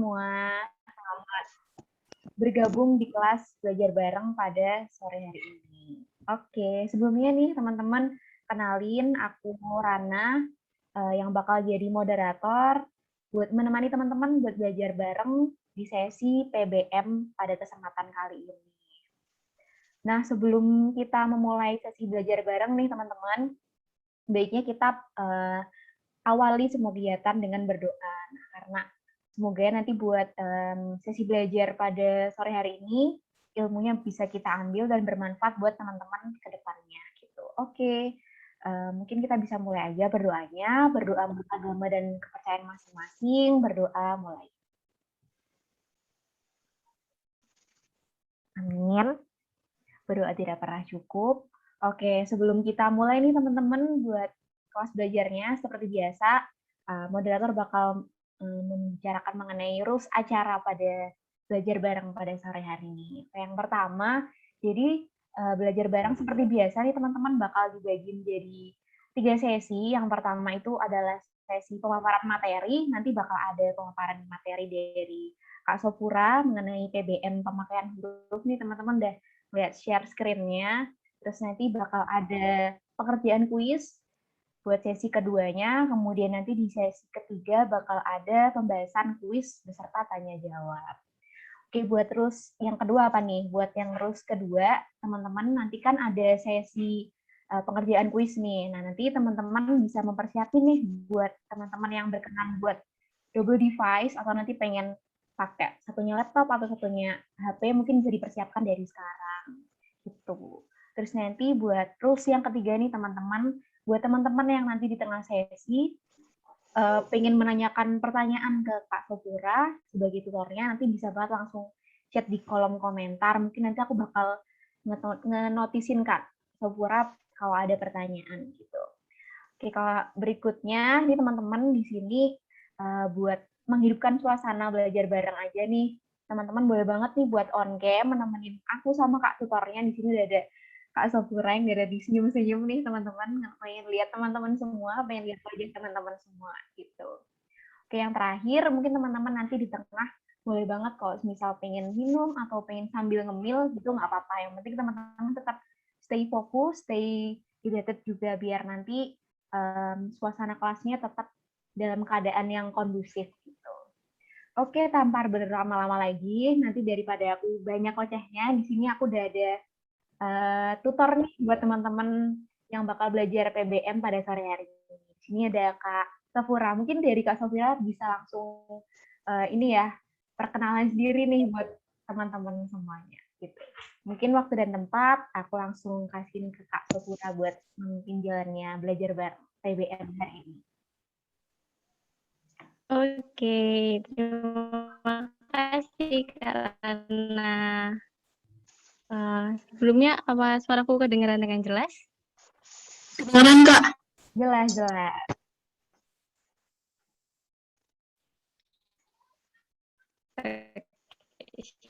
semua, selamat bergabung di kelas belajar bareng pada sore hari ini. Oke, sebelumnya nih teman-teman, kenalin aku Rana yang bakal jadi moderator buat menemani teman-teman buat belajar bareng di sesi PBM pada kesempatan kali ini. Nah, sebelum kita memulai sesi belajar bareng nih teman-teman, baiknya kita awali semua kegiatan dengan berdoa. Nah, karena semoga nanti buat sesi belajar pada sore hari ini ilmunya bisa kita ambil dan bermanfaat buat teman-teman ke depannya gitu. Oke. Mungkin kita bisa mulai aja berdoanya, berdoa menurut agama dan kepercayaan masing-masing, berdoa mulai. Amin. Berdoa tidak pernah cukup. Oke, sebelum kita mulai nih teman-teman buat kelas belajarnya seperti biasa, moderator bakal membicarakan mengenai rules acara pada belajar bareng pada sore hari ini. Yang pertama, jadi belajar bareng seperti biasa nih teman-teman bakal dibagi menjadi 3 sesi. Yang pertama itu adalah sesi pemaparan materi, nanti bakal ada pemaparan materi dari Kak Sofura mengenai PBM pemakaian huruf nih teman-teman udah lihat share screen-nya. Terus nanti bakal ada pekerjaan kuis buat sesi keduanya, kemudian nanti di sesi ketiga bakal ada pembahasan kuis beserta tanya jawab. Oke, buat terus yang kedua apa nih? Buat yang terus kedua, teman-teman nanti kan ada sesi pengerjaan kuis nih. Nah, nanti teman-teman bisa mempersiapin nih buat teman-teman yang berkenan buat double device atau nanti pengen pakai satunya laptop atau satunya HP, mungkin bisa dipersiapkan dari sekarang. Gitu. Terus nanti buat rules yang ketiga nih teman-teman, buat teman-teman yang nanti di tengah sesi pengen menanyakan pertanyaan ke Kak Sofura sebagai tutornya, nanti bisa banget langsung chat di kolom komentar. Mungkin nanti aku bakal ngenotisin Kak Sofura kalau ada pertanyaan gitu. Oke, kalau berikutnya nih teman-teman di sini buat menghidupkan suasana belajar bareng aja nih. Teman-teman boleh banget nih buat on cam menemenin aku sama Kak tutornya. Di sini udah ada Kak Sofura yang dari senyum-senyum nih teman-teman, pengen lihat teman-teman semua, pengen lihat wajah teman-teman semua gitu. Oke, yang terakhir mungkin teman-teman nanti di tengah boleh banget kalau misal pengen minum atau pengen sambil ngemil gitu nggak apa-apa. Yang penting teman-teman tetap stay fokus, stay hydrated juga biar nanti suasana kelasnya tetap dalam keadaan yang kondusif gitu. Oke, tanpa berlama-lama lagi, nanti daripada aku banyak ocehnya, di sini aku udah ada tutor nih buat teman-teman yang bakal belajar PBM pada sore hari ini. Di sini ada Kak Sofura. Mungkin dari Kak Sofura bisa langsung ini ya, perkenalan sendiri nih buat teman-teman semuanya. Gitu. Mungkin waktu dan tempat aku langsung kasihin ke Kak Sofura buat memimpin jalannya belajar bareng PBM hari ini. Oke, terima kasih Kak Lana. Sebelumnya apa suaraku kedengaran dengan jelas? Kedengaran Kak? Jelas.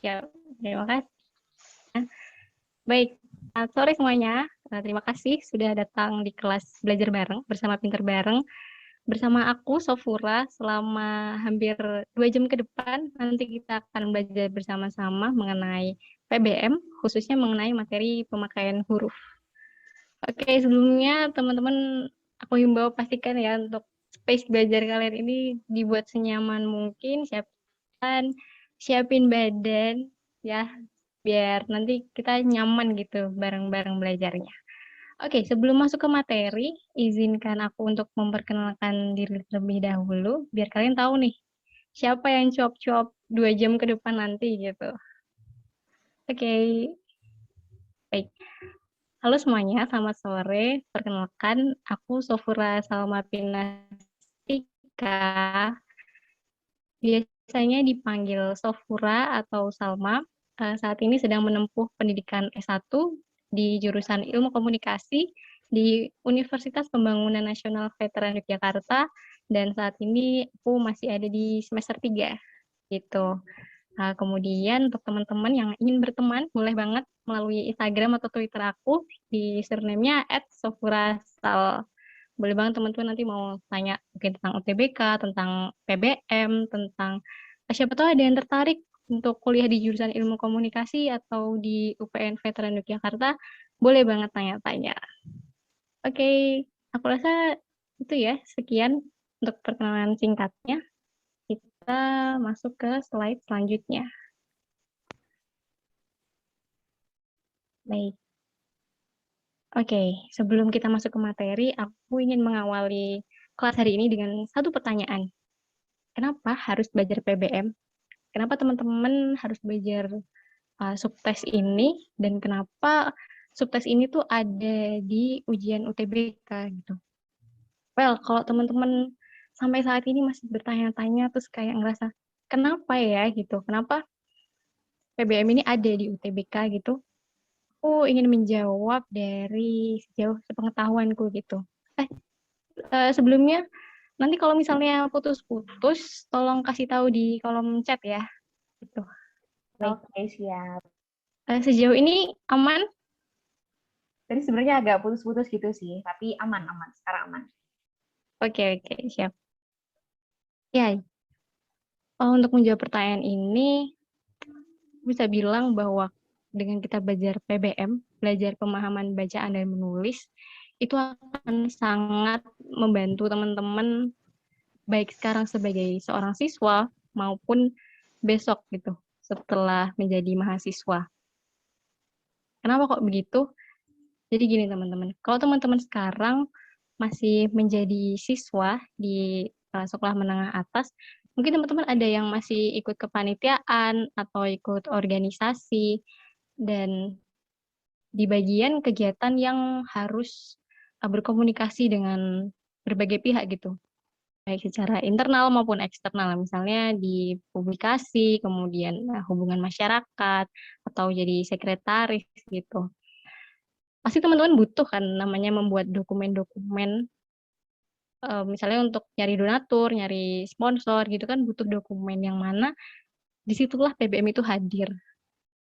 Siap, terima kasih. Baik, sore semuanya. Terima kasih sudah datang di kelas belajar bareng bersama Pinter Bareng. Bersama aku, Sofura, selama hampir 2 jam ke depan, nanti kita akan belajar bersama-sama mengenai PBM, khususnya mengenai materi pemakaian huruf. Oke, sebelumnya teman-teman aku himbau pastikan ya untuk space belajar kalian ini dibuat senyaman mungkin, siapin badan ya, biar nanti kita nyaman gitu bareng-bareng belajarnya. Oke, sebelum masuk ke materi, izinkan aku untuk memperkenalkan diri terlebih dahulu, biar kalian tahu nih, siapa yang cuap-cuap 2 jam ke depan nanti gitu. Oke, baik. Halo semuanya, selamat sore. Perkenalkan, aku Sofura Salma Pinastika. Biasanya dipanggil Sofura atau Salma. Saat ini sedang menempuh pendidikan S1 di jurusan Ilmu Komunikasi di Universitas Pembangunan Nasional Veteran Yogyakarta, dan saat ini aku masih ada di semester 3 gitu. Kemudian untuk teman-teman yang ingin berteman, boleh banget melalui Instagram atau Twitter aku di username-nya @sofurasal. Boleh banget teman-teman nanti mau tanya mungkin tentang UTBK, tentang PBM, tentang Siapa tahu ada yang tertarik untuk kuliah di jurusan ilmu komunikasi atau di UPN Veteran Yogyakarta, boleh banget tanya-tanya. Oke, aku rasa itu ya, sekian untuk perkenalan singkatnya. Kita masuk ke slide selanjutnya. Baik. Oke, sebelum kita masuk ke materi, aku ingin mengawali kelas hari ini dengan satu pertanyaan. Kenapa harus belajar PBM? Kenapa teman-teman harus belajar subtes ini, dan kenapa subtes ini tuh ada di ujian UTBK gitu? Well, kalau teman-teman sampai saat ini masih bertanya-tanya, terus kayak ngerasa, kenapa ya gitu? Kenapa PBM ini ada di UTBK gitu? Aku ingin menjawab dari sejauh sepengetahuanku gitu. Sebelumnya, nanti kalau misalnya putus-putus, tolong kasih tahu di kolom chat ya. Gitu. Baik. Oke, siap. Sejauh ini aman? Tadi sebenarnya agak putus-putus gitu sih, tapi aman. Sekarang aman. Oke, siap. Ya, untuk menjawab pertanyaan ini, bisa bilang bahwa dengan kita belajar PBM, belajar pemahaman bacaan dan menulis, itu akan sangat membantu teman-teman, baik sekarang sebagai seorang siswa maupun besok gitu, setelah menjadi mahasiswa. Kenapa kok begitu? Jadi gini teman-teman, kalau teman-teman sekarang masih menjadi siswa di sekolah menengah atas, mungkin teman-teman ada yang masih ikut kepanitiaan atau ikut organisasi, dan di bagian kegiatan yang harus berkomunikasi dengan berbagai pihak gitu, baik secara internal maupun eksternal, misalnya di publikasi, kemudian hubungan masyarakat, atau jadi sekretaris gitu. Pasti teman-teman butuh kan namanya membuat dokumen-dokumen, misalnya untuk nyari donatur, nyari sponsor gitu kan, butuh dokumen yang mana disitulah PBM itu hadir.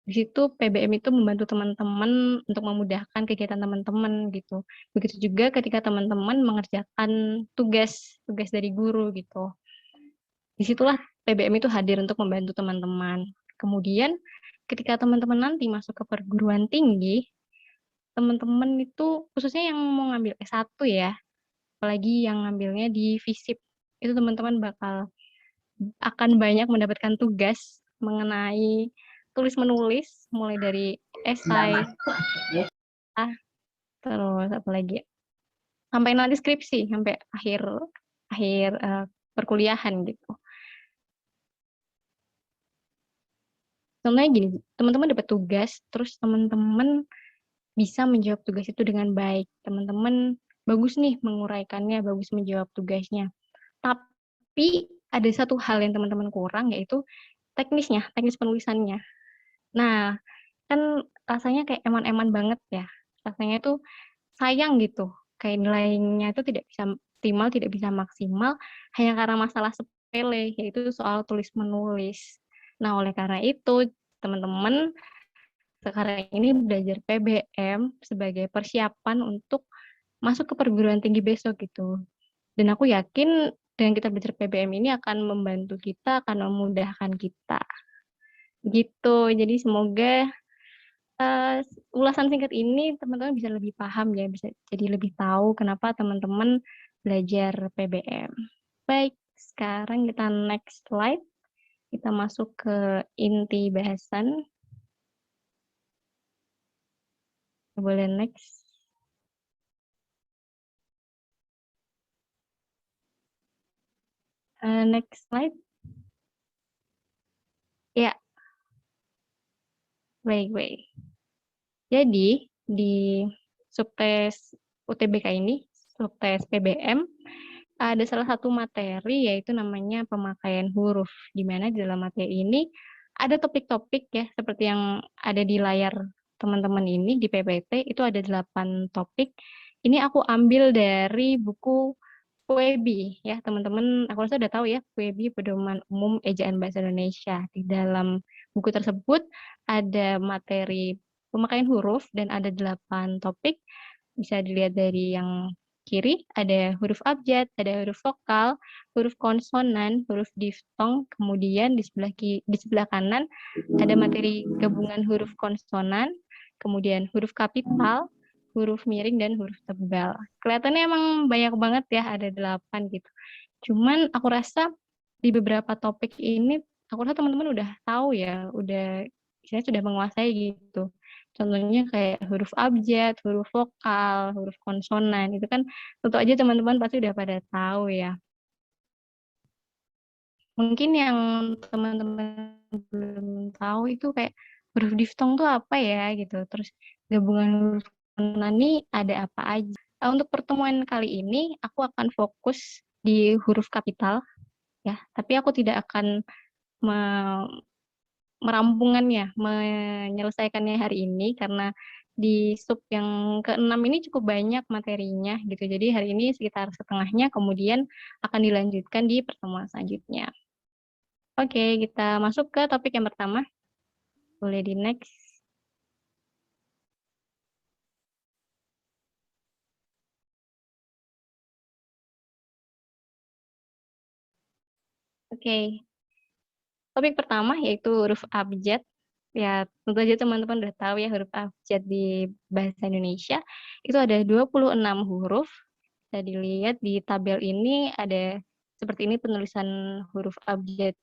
Di situ PBM itu membantu teman-teman untuk memudahkan kegiatan teman-teman gitu. Begitu juga ketika teman-teman mengerjakan tugas dari guru gitu. Disitulah PBM itu hadir untuk membantu teman-teman. Kemudian ketika teman-teman nanti masuk ke perguruan tinggi, teman-teman itu khususnya yang mau ngambil S1 ya, apalagi yang ngambilnya di FISIP, itu teman-teman akan banyak mendapatkan tugas mengenai tulis menulis, mulai dari esai, terus apa lagi, sampai nanti skripsi, sampai akhir perkuliahan gitu. Contohnya gini, teman-teman dapat tugas, terus teman-teman bisa menjawab tugas itu dengan baik. Teman-teman bagus nih menguraikannya, bagus menjawab tugasnya. Tapi ada satu hal yang teman-teman kurang, yaitu teknis penulisannya. Nah, kan rasanya kayak eman-eman banget ya. Rasanya tuh sayang gitu. Kayak nilainya itu tidak bisa optimal, tidak bisa maksimal, hanya karena masalah sepele, yaitu soal tulis menulis. Nah, oleh karena itu, teman-teman sekarang ini belajar PBM sebagai persiapan untuk masuk ke perguruan tinggi besok gitu. Dan aku yakin dengan kita belajar PBM ini akan membantu kita, akan memudahkan kita. Gitu. Jadi semoga ulasan singkat ini teman-teman bisa lebih paham ya, bisa jadi lebih tahu kenapa teman-teman belajar PBM. Baik, sekarang kita next slide. Kita masuk ke inti bahasan. Boleh next. Next slide. Ya. Baik. Jadi, di subtes UTBK ini, subtes PBM, ada salah satu materi yaitu namanya pemakaian huruf, di mana di dalam materi ini ada topik-topik ya, seperti yang ada di layar teman-teman ini di PPT, itu ada 8 topik. Ini aku ambil dari buku PUEBI ya, teman-teman aku rasa udah tahu ya, PUEBI Pedoman Umum Ejaan Bahasa Indonesia. Di dalam buku tersebut ada materi pemakaian huruf dan ada 8 topik, bisa dilihat dari yang kiri ada huruf abjad, ada huruf vokal, huruf konsonan, huruf diftong, kemudian di sebelah kanan ada materi gabungan huruf konsonan, kemudian huruf kapital, huruf miring, dan huruf tebal. Kelihatannya emang banyak banget ya, ada 8 gitu. Cuman aku rasa di beberapa topik ini, aku rasa teman-teman udah tahu ya, saya sudah menguasai gitu. Contohnya kayak huruf abjad, huruf vokal, huruf konsonan, itu kan tentu aja teman-teman pasti udah pada tahu ya. Mungkin yang teman-teman belum tahu itu kayak huruf diftong tuh apa ya gitu. Terus gabungan huruf konsonan ini ada apa aja. Untuk pertemuan kali ini aku akan fokus di huruf kapital ya, tapi aku tidak akan merampungannya, menyelesaikannya hari ini karena di sub yang ke-6 ini cukup banyak materinya gitu. Jadi hari ini sekitar setengahnya, kemudian akan dilanjutkan di pertemuan selanjutnya. Oke, kita masuk ke topik yang pertama. Boleh di next. Oke. Topik pertama yaitu huruf abjad. Ya, tentu saja teman-teman udah tahu ya huruf abjad di bahasa Indonesia. Itu ada 26 huruf. Bisa dilihat di tabel ini ada seperti ini penulisan huruf abjad,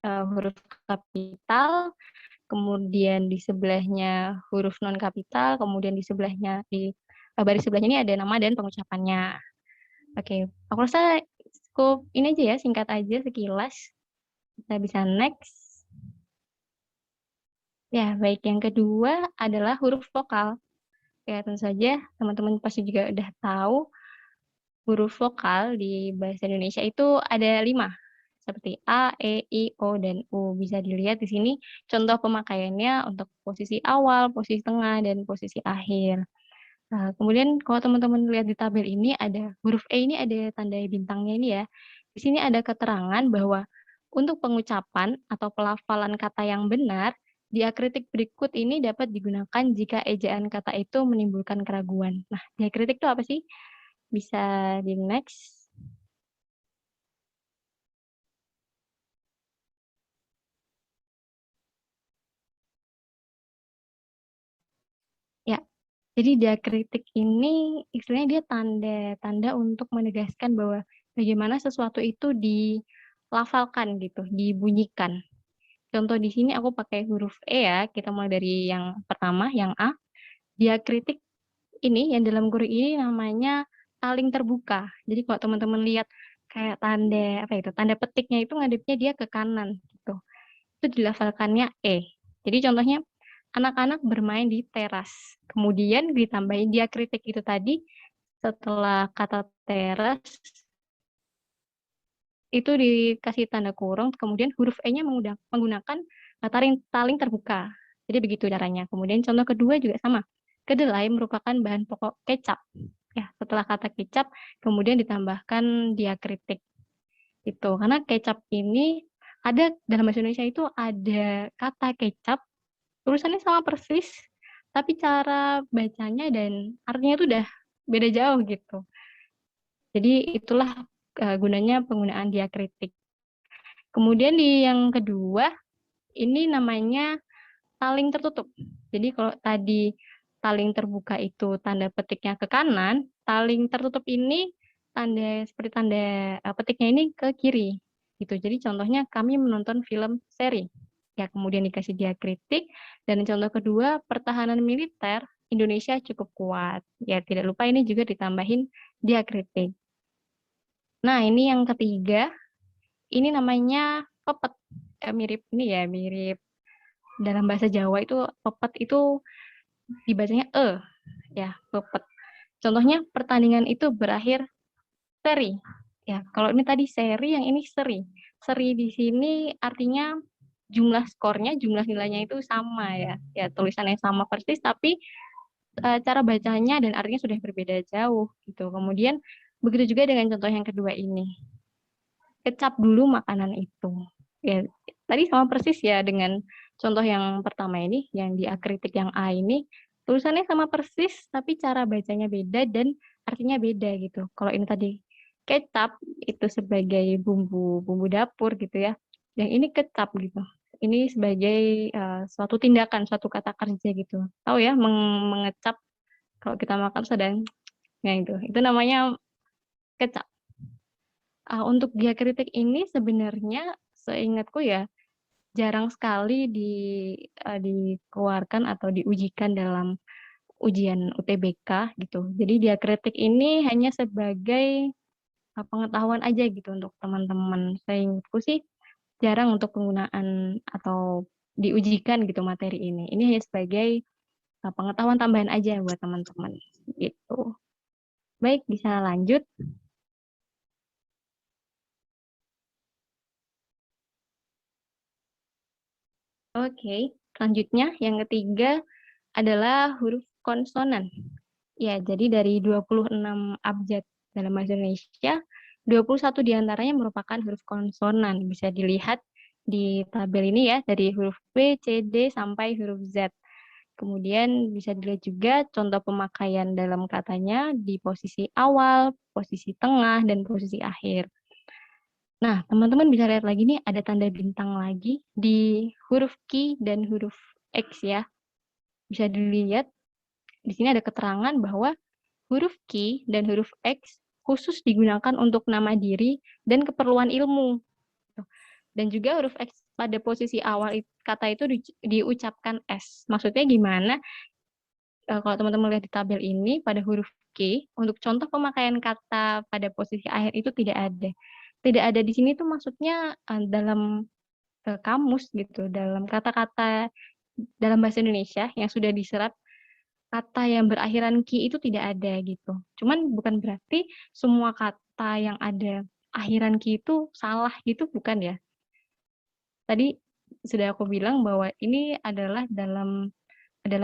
huruf kapital, kemudian di sebelahnya huruf non kapital, kemudian di sebelahnya baris sebelahnya ini ada nama dan pengucapannya. Oke, aku rasa cukup ini aja ya, singkat aja sekilas. Kita bisa next. Ya, baik. Yang kedua adalah huruf vokal. Ya, tentu saja teman-teman pasti juga udah tahu huruf vokal di bahasa Indonesia itu ada 5, seperti A, E, I, O, dan U. Bisa dilihat di sini contoh pemakaiannya untuk posisi awal, posisi tengah, dan posisi akhir. Nah, kemudian kalau teman-teman lihat di tabel ini ada huruf E ini ada tanda bintangnya ini ya. Di sini ada keterangan bahwa untuk pengucapan atau pelafalan kata yang benar, diakritik berikut ini dapat digunakan jika ejaan kata itu menimbulkan keraguan. Nah, diakritik itu apa sih? Bisa di next. Ya, jadi diakritik ini istilahnya dia tanda-tanda untuk menegaskan bahwa bagaimana sesuatu itu dilafalkan gitu, dibunyikan. Contoh di sini aku pakai huruf E ya, kita mulai dari yang pertama, yang A. Diakritik ini yang dalam guru ini namanya taling terbuka. Jadi kalau teman-teman lihat kayak tanda apa itu, tanda petiknya itu ngadepnya dia ke kanan gitu. Itu dilafalkannya E. Jadi contohnya anak-anak bermain di teras. Kemudian ditambahin diakritik itu tadi setelah kata teras itu dikasih tanda kurung, kemudian huruf E-nya menggunakan taling terbuka. Jadi begitu caranya. Kemudian contoh kedua juga sama. Kedelai merupakan bahan pokok kecap. Ya, setelah kata kecap, kemudian ditambahkan diakritik. Itu karena kecap ini ada dalam bahasa Indonesia itu ada kata kecap, tulisannya sama persis, tapi cara bacanya dan artinya itu udah beda jauh gitu. Jadi itulah gunanya penggunaan diakritik. Kemudian di yang kedua, ini namanya taling tertutup. Jadi kalau tadi taling terbuka itu tanda petiknya ke kanan, taling tertutup ini seperti tanda petiknya ini ke kiri. Gitu. Jadi contohnya kami menonton film seri. Ya, kemudian dikasih diakritik. Dan contoh kedua, pertahanan militer Indonesia cukup kuat. Ya, tidak lupa ini juga ditambahin diakritik. Nah, ini yang ketiga, ini namanya pepet. Mirip ini ya, mirip dalam bahasa Jawa itu pepet itu dibacanya ya, pepet. Contohnya pertandingan itu berakhir seri. Ya, kalau ini tadi seri, yang ini seri. Seri di sini artinya jumlah skornya, jumlah nilainya itu sama ya. Ya, tulisannya sama persis tapi cara bacanya dan artinya sudah berbeda jauh gitu. Kemudian begitu juga dengan contoh yang kedua ini. Kecap dulu makanan itu. Ya, tadi sama persis ya dengan contoh yang pertama ini, yang diakritik yang A ini, tulisannya sama persis, tapi cara bacanya beda dan artinya beda gitu. Kalau ini tadi kecap itu sebagai bumbu dapur gitu ya. Yang ini kecap gitu. Ini sebagai suatu tindakan, suatu kata kerja gitu. Tahu ya, mengecap kalau kita makan sedang nah itu namanya kecap. Untuk diakritik ini sebenarnya seingatku ya jarang sekali dikeluarkan atau diujikan dalam ujian UTBK gitu. Jadi diakritik ini hanya sebagai pengetahuan aja gitu untuk teman-teman. Seingatku sih jarang untuk penggunaan atau diujikan gitu materi ini. Ini hanya sebagai pengetahuan tambahan aja buat teman-teman gitu. Baik, bisa lanjut. Oke, selanjutnya yang ketiga adalah huruf konsonan. Ya, jadi dari 26 abjad dalam bahasa Indonesia, 21 diantaranya merupakan huruf konsonan. Bisa dilihat di tabel ini ya, dari huruf B, C, D, sampai huruf Z. Kemudian bisa dilihat juga contoh pemakaian dalam katanya di posisi awal, posisi tengah, dan posisi akhir. Nah, teman-teman bisa lihat lagi nih, ada tanda bintang lagi di huruf Q dan huruf X ya. Bisa dilihat, di sini ada keterangan bahwa huruf Q dan huruf X khusus digunakan untuk nama diri dan keperluan ilmu. Dan juga huruf X pada posisi awal kata itu diucapkan S. Maksudnya gimana? Kalau teman-teman lihat di tabel ini, pada huruf Q, untuk contoh pemakaian kata pada posisi akhir itu tidak ada. Tidak ada di sini tuh maksudnya dalam kamus gitu, dalam kata-kata dalam bahasa Indonesia yang sudah diserap, kata yang berakhiran ki itu tidak ada gitu. Cuman bukan berarti semua kata yang ada akhiran ki itu salah gitu, bukan ya. Tadi sudah aku bilang bahwa ini adalah dalam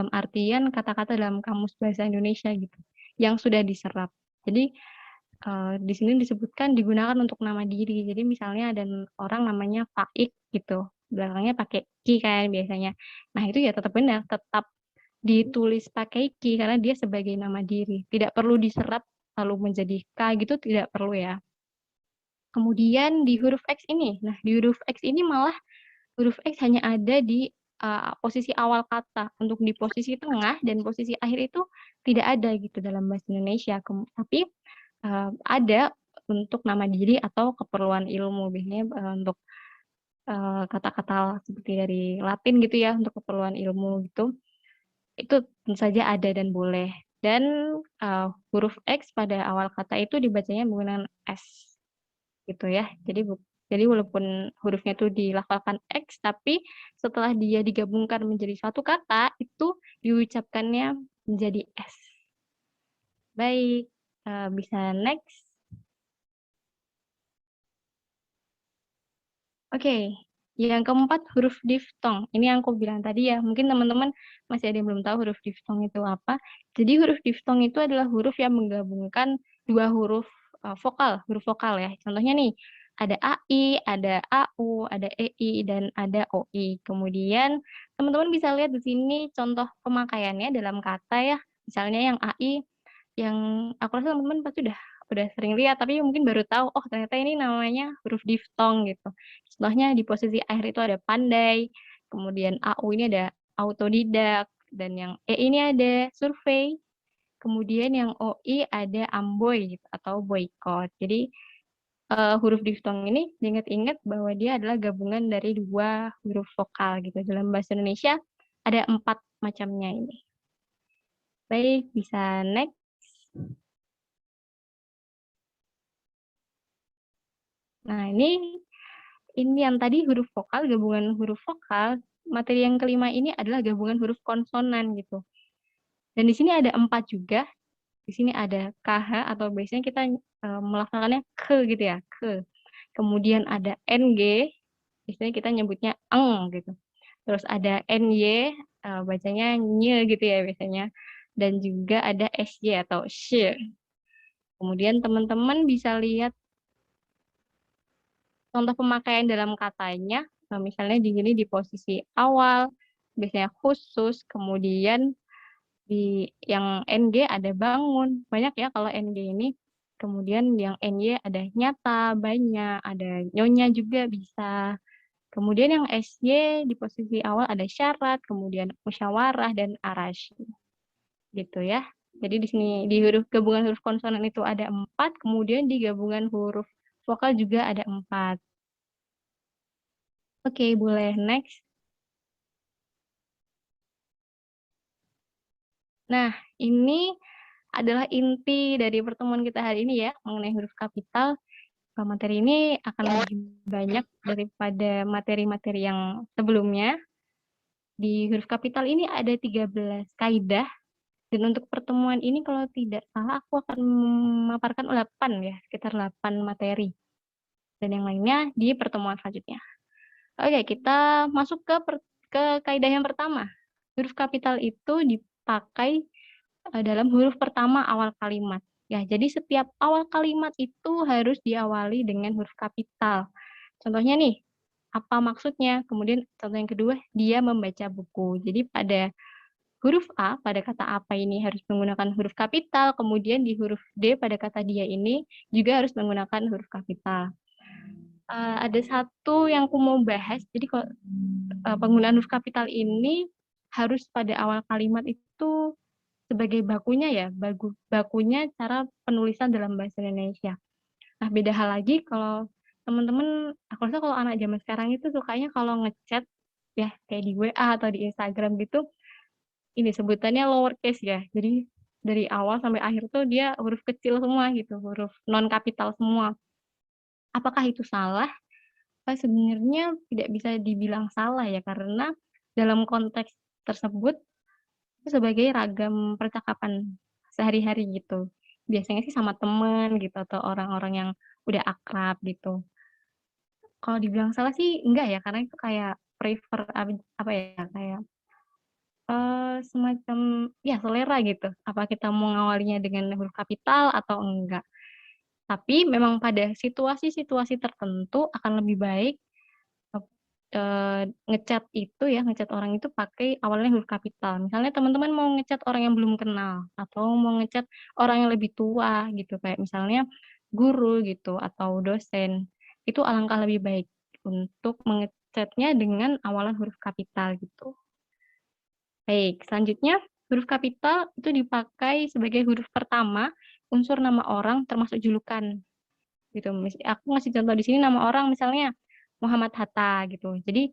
artian kata-kata dalam kamus bahasa Indonesia gitu, yang sudah diserap. Jadi di sini disebutkan digunakan untuk nama diri. Jadi misalnya ada orang namanya Faik gitu, belakangnya pakai ki kan biasanya. Nah itu ya tetap benar, tetap ditulis pakai ki karena dia sebagai nama diri. Tidak perlu diserap lalu menjadi k gitu, tidak perlu ya. Kemudian di huruf X ini, nah di huruf X ini malah huruf X hanya ada di posisi awal kata. Untuk di posisi tengah dan posisi akhir itu tidak ada gitu dalam bahasa Indonesia. Tapi ada untuk nama diri atau keperluan ilmu. Biasanya untuk kata-kata seperti dari Latin gitu ya, untuk keperluan ilmu gitu. Itu tentu saja ada dan boleh. Dan huruf X pada awal kata itu dibacanya menggunakan S gitu ya. Jadi walaupun hurufnya itu dilafalkan X, tapi setelah dia digabungkan menjadi suatu kata, itu diucapkannya menjadi S. Baik, bisa next. Oke, yang keempat huruf diftong. Ini yang aku bilang tadi ya, mungkin teman-teman masih ada yang belum tahu huruf diftong itu apa. Jadi huruf diftong itu adalah huruf yang menggabungkan dua huruf vokal ya. Contohnya nih, ada AI, ada AU, ada EI, dan ada OI. Kemudian teman-teman bisa lihat di sini contoh pemakaiannya dalam kata ya. Misalnya yang AI, yang aku rasa teman-teman pasti udah sering lihat, tapi mungkin baru tahu, oh ternyata ini namanya huruf diftong gitu. Contohnya di posisi akhir itu ada pandai, kemudian AU ini ada autodidak, dan yang E ini ada survei, kemudian yang OI ada amboy gitu, atau boykot. Jadi huruf diftong ini diingat-ingat bahwa dia adalah gabungan dari dua huruf vokal gitu. Dalam bahasa Indonesia ada 4 macamnya ini. Baik, bisa next. Nah, ini yang tadi huruf vokal, gabungan huruf vokal. Materi yang kelima ini adalah gabungan huruf konsonan gitu. Dan di sini ada 4 juga. Di sini ada KH atau biasanya kita melafalkannya ke gitu ya, ke. Kemudian ada NG, biasanya kita nyebutnya eng gitu. Terus ada NY, bacanya nye gitu ya biasanya. Dan juga ada SY atau SY. Kemudian teman-teman bisa lihat contoh pemakaian dalam katanya, misalnya di sini di posisi awal, biasanya khusus, kemudian Di yang NG ada bangun, banyak ya kalau NG ini. Kemudian yang NY ada nyata, banyak, ada nyonya juga bisa. Kemudian yang SY di posisi awal ada syarat, kemudian musyawarah dan arasy. Gitu ya. Jadi di sini di gabungan huruf konsonan itu ada 4, kemudian di gabungan huruf vokal juga ada 4. Oke, boleh next. Nah, ini adalah inti dari pertemuan kita hari ini ya, mengenai huruf kapital. Materi ini akan lebih banyak daripada materi-materi yang sebelumnya. Di huruf kapital ini ada 13 kaidah, dan untuk pertemuan ini kalau tidak salah aku akan memaparkan 8 ya, sekitar 8 materi. Dan yang lainnya di pertemuan selanjutnya. Oke, kita masuk ke kaidah yang pertama. Huruf kapital itu dipakai dalam huruf pertama awal kalimat. Ya, jadi setiap awal kalimat itu harus diawali dengan huruf kapital. Contohnya nih, apa maksudnya? Kemudian contoh yang kedua, dia membaca buku. Jadi pada huruf A, pada kata apa ini harus menggunakan huruf kapital, kemudian di huruf D pada kata dia ini juga harus menggunakan huruf kapital. Ada satu yang aku mau bahas, jadi kalau penggunaan huruf kapital ini harus pada awal kalimat itu sebagai bakunya ya, bakunya cara penulisan dalam bahasa Indonesia. Nah, beda hal lagi kalau teman-teman, aku rasa kalau anak zaman sekarang itu sukanya kalau ngechat ya kayak di WA atau di Instagram gitu, ini sebutannya lowercase ya. Jadi dari awal sampai akhir tuh dia huruf kecil semua gitu, huruf non kapital semua. Apakah itu salah? Sebenarnya tidak bisa dibilang salah ya, karena dalam konteks tersebut sebagai ragam percakapan sehari-hari gitu. Biasanya sih sama temen gitu atau orang-orang yang udah akrab gitu. Kalau dibilang salah sih enggak ya, karena itu kayak prefer apa ya, kayak semacam ya selera gitu. Apa kita mau ngawalinya dengan huruf kapital atau enggak. Tapi memang pada situasi-situasi tertentu akan lebih baik ngechat orang itu pakai awalnya huruf kapital. Misalnya teman-teman mau ngechat orang yang belum kenal atau mau ngechat orang yang lebih tua gitu, kayak misalnya guru gitu atau dosen. Itu alangkah lebih baik untuk mengechatnya dengan awalan huruf kapital gitu. Baik, selanjutnya huruf kapital itu dipakai sebagai huruf pertama unsur nama orang termasuk julukan gitu. Aku ngasih contoh di sini nama orang misalnya Muhammad Hatta gitu. Jadi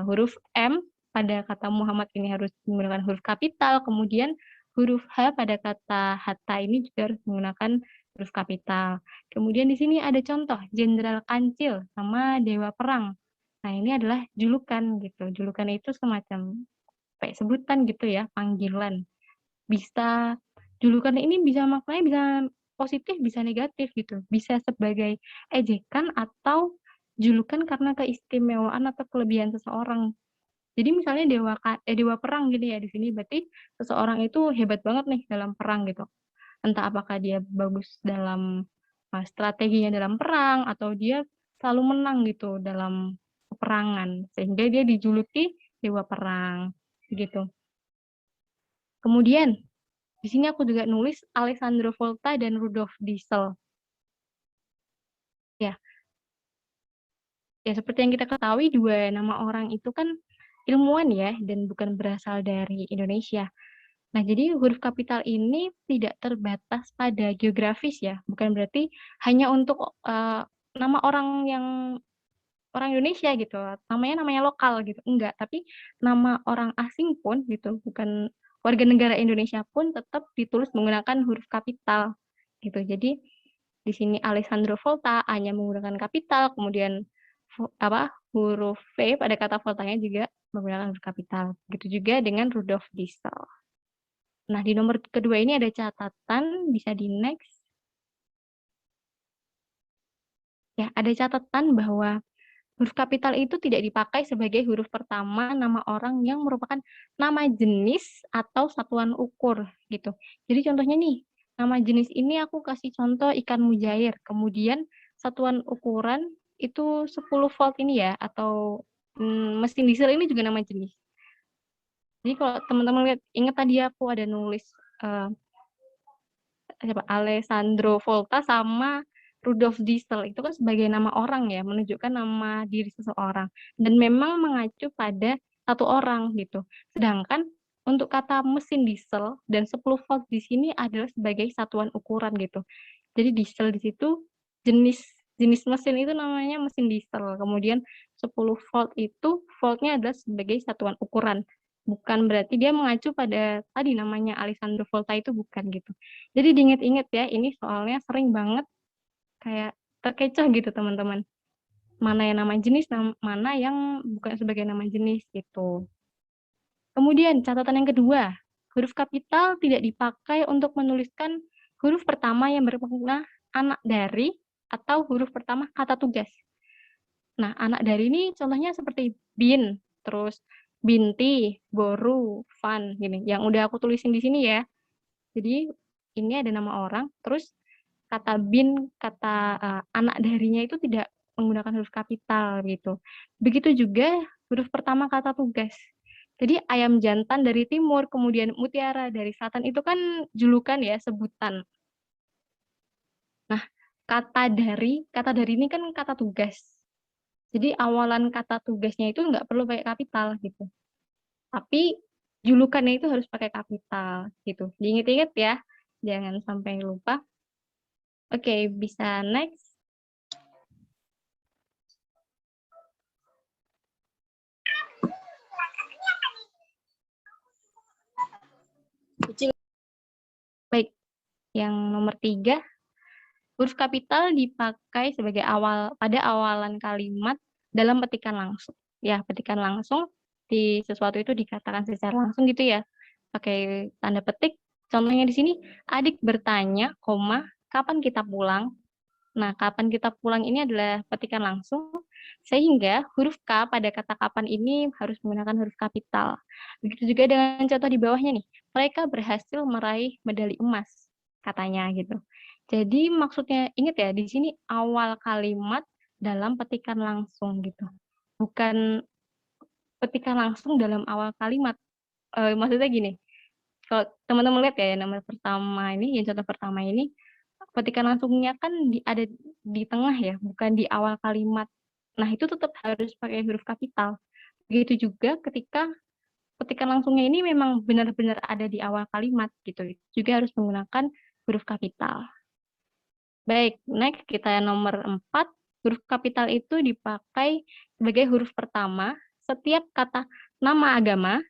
huruf M pada kata Muhammad ini harus menggunakan huruf kapital, kemudian huruf H pada kata Hatta ini juga harus menggunakan huruf kapital. Kemudian di sini ada contoh Jenderal Kancil sama Dewa Perang. Nah, ini adalah julukan gitu. Julukan itu semacam kayak sebutan gitu ya, panggilan. Bisa julukan ini bisa maknanya bisa positif, bisa negatif gitu. Bisa sebagai ejekan atau julukan karena keistimewaan atau kelebihan seseorang. Jadi misalnya dewa perang gitu ya di sini, berarti seseorang itu hebat banget nih dalam perang gitu. Entah apakah dia bagus dalam strateginya dalam perang atau dia selalu menang gitu dalam peperangan sehingga dia dijuluki dewa perang gitu. Kemudian di sini aku juga nulis Alessandro Volta dan Rudolf Diesel. Ya, ya seperti yang kita ketahui dua nama orang itu kan ilmuwan ya dan bukan berasal dari Indonesia. Nah, jadi huruf kapital ini tidak terbatas pada geografis ya, bukan berarti hanya untuk nama orang Indonesia gitu, namanya lokal gitu, enggak, tapi nama orang asing pun gitu, bukan warga negara Indonesia pun tetap ditulis menggunakan huruf kapital gitu. Jadi di sini Alessandro Volta hanya menggunakan kapital, kemudian huruf V pada kata Voltanya juga menggunakan huruf kapital. Begitu juga dengan Rudolf Diesel. Nah, di nomor kedua ini ada catatan, bisa di next. Ya, ada catatan bahwa huruf kapital itu tidak dipakai sebagai huruf pertama nama orang yang merupakan nama jenis atau satuan ukur gitu. Jadi contohnya nih, nama jenis ini aku kasih contoh ikan mujair. Kemudian satuan ukuran itu 10 volt ini ya, atau mesin diesel ini juga nama jenis. Jadi kalau teman-teman lihat, ingat tadi aku ada nulis Alessandro Volta sama Rudolf Diesel, itu kan sebagai nama orang ya, menunjukkan nama diri seseorang. Dan memang mengacu pada satu orang gitu. Sedangkan untuk kata mesin diesel dan 10 volt di sini adalah sebagai satuan ukuran gitu. Jadi diesel di situ jenis mesin itu namanya mesin diesel. Kemudian 10 volt itu voltnya adalah sebagai satuan ukuran. Bukan berarti dia mengacu pada tadi namanya Alessandro Volta, itu bukan gitu. Jadi diingat-ingat ya, ini soalnya sering banget kayak terkecoh gitu teman-teman. Mana yang nama jenis, mana yang bukan sebagai nama jenis gitu. Kemudian catatan yang kedua, huruf kapital tidak dipakai untuk menuliskan huruf pertama yang bermakna anak dari atau huruf pertama kata tugas. Nah, anak dari ini contohnya seperti bin, terus binti, boru, fan, gini. Yang udah aku tulisin di sini ya. Jadi ini ada nama orang, terus kata bin, kata anak darinya itu tidak menggunakan huruf kapital gitu. Begitu juga huruf pertama kata tugas. Jadi ayam jantan dari timur, kemudian mutiara dari selatan, itu kan julukan ya, sebutan. Nah, kata dari ini kan kata tugas. Jadi awalan kata tugasnya itu nggak perlu pakai kapital gitu. Tapi julukannya itu harus pakai kapital gitu. Diingat-ingat ya, jangan sampai lupa. Oke, bisa next. Baik, yang nomor 3, huruf kapital dipakai sebagai pada awalan kalimat dalam petikan langsung. Ya, petikan langsung di sesuatu itu dikatakan secara langsung gitu ya, pakai tanda petik. Contohnya di sini, adik bertanya, kapan kita pulang? Nah, kapan kita pulang ini adalah petikan langsung, sehingga huruf K pada kata kapan ini harus menggunakan huruf kapital. Begitu juga dengan contoh di bawahnya nih, mereka berhasil meraih medali emas, katanya gitu. Jadi maksudnya, ingat ya, di sini awal kalimat dalam petikan langsung gitu. Bukan petikan langsung dalam awal kalimat. Maksudnya gini, kalau teman-teman lihat ya, nomor pertama ini, yang contoh pertama ini, petikan langsungnya kan ada di tengah ya, bukan di awal kalimat. Nah, itu tetap harus pakai huruf kapital. Begitu juga ketika petikan langsungnya ini memang benar-benar ada di awal kalimat gitu. Juga harus menggunakan huruf kapital. Baik, next kita nomor 4. Huruf kapital itu dipakai sebagai huruf pertama setiap kata nama agama,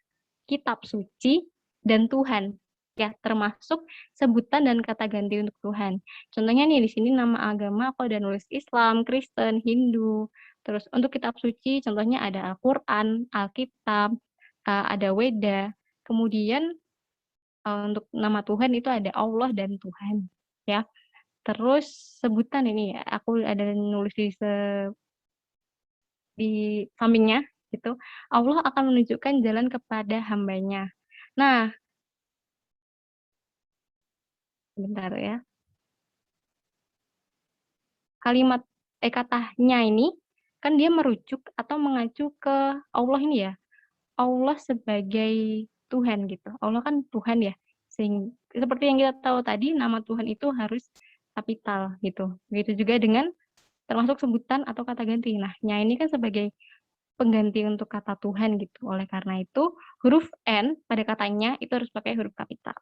kitab suci, dan Tuhan. Ya, termasuk sebutan dan kata ganti untuk Tuhan. Contohnya nih, di sini nama agama aku ada nulis Islam, Kristen, Hindu. Terus untuk kitab suci, contohnya ada Al-Quran, Alkitab, ada Weda. Kemudian untuk nama Tuhan itu ada Allah dan Tuhan. Ya, terus sebutan ini ya, aku ada nulis di sampingnya gitu. Allah akan menunjukkan jalan kepada hambanya. Nah, bentar ya. Kalimat katanya ini kan dia merujuk atau mengacu ke Allah ini ya. Allah sebagai Tuhan gitu. Allah kan Tuhan ya. Seperti yang kita tahu tadi, nama Tuhan itu harus kapital gitu. Begitu juga dengan termasuk sebutan atau kata ganti. Nah, nya ini kan sebagai pengganti untuk kata Tuhan gitu. Oleh karena itu, huruf N pada katanya itu harus pakai huruf kapital.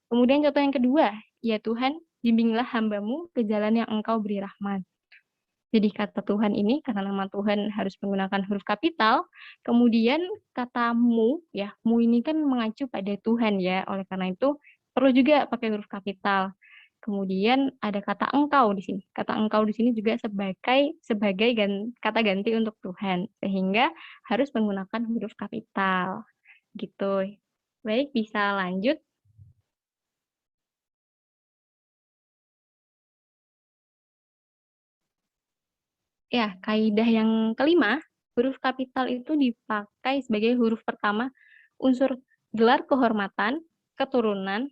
Kemudian contoh yang kedua, ya Tuhan, bimbinglah hambamu ke jalan yang engkau beri rahmat. Jadi kata Tuhan ini, karena nama Tuhan harus menggunakan huruf kapital, kemudian kata mu, ya, mu ini kan mengacu pada Tuhan ya, oleh karena itu perlu juga pakai huruf kapital. Kemudian ada kata engkau di sini. Kata engkau di sini juga sebagai kata ganti untuk Tuhan, sehingga harus menggunakan huruf kapital. Gitu. Baik, bisa lanjut. Ya, kaidah yang kelima, huruf kapital itu dipakai sebagai huruf pertama unsur gelar kehormatan, keturunan,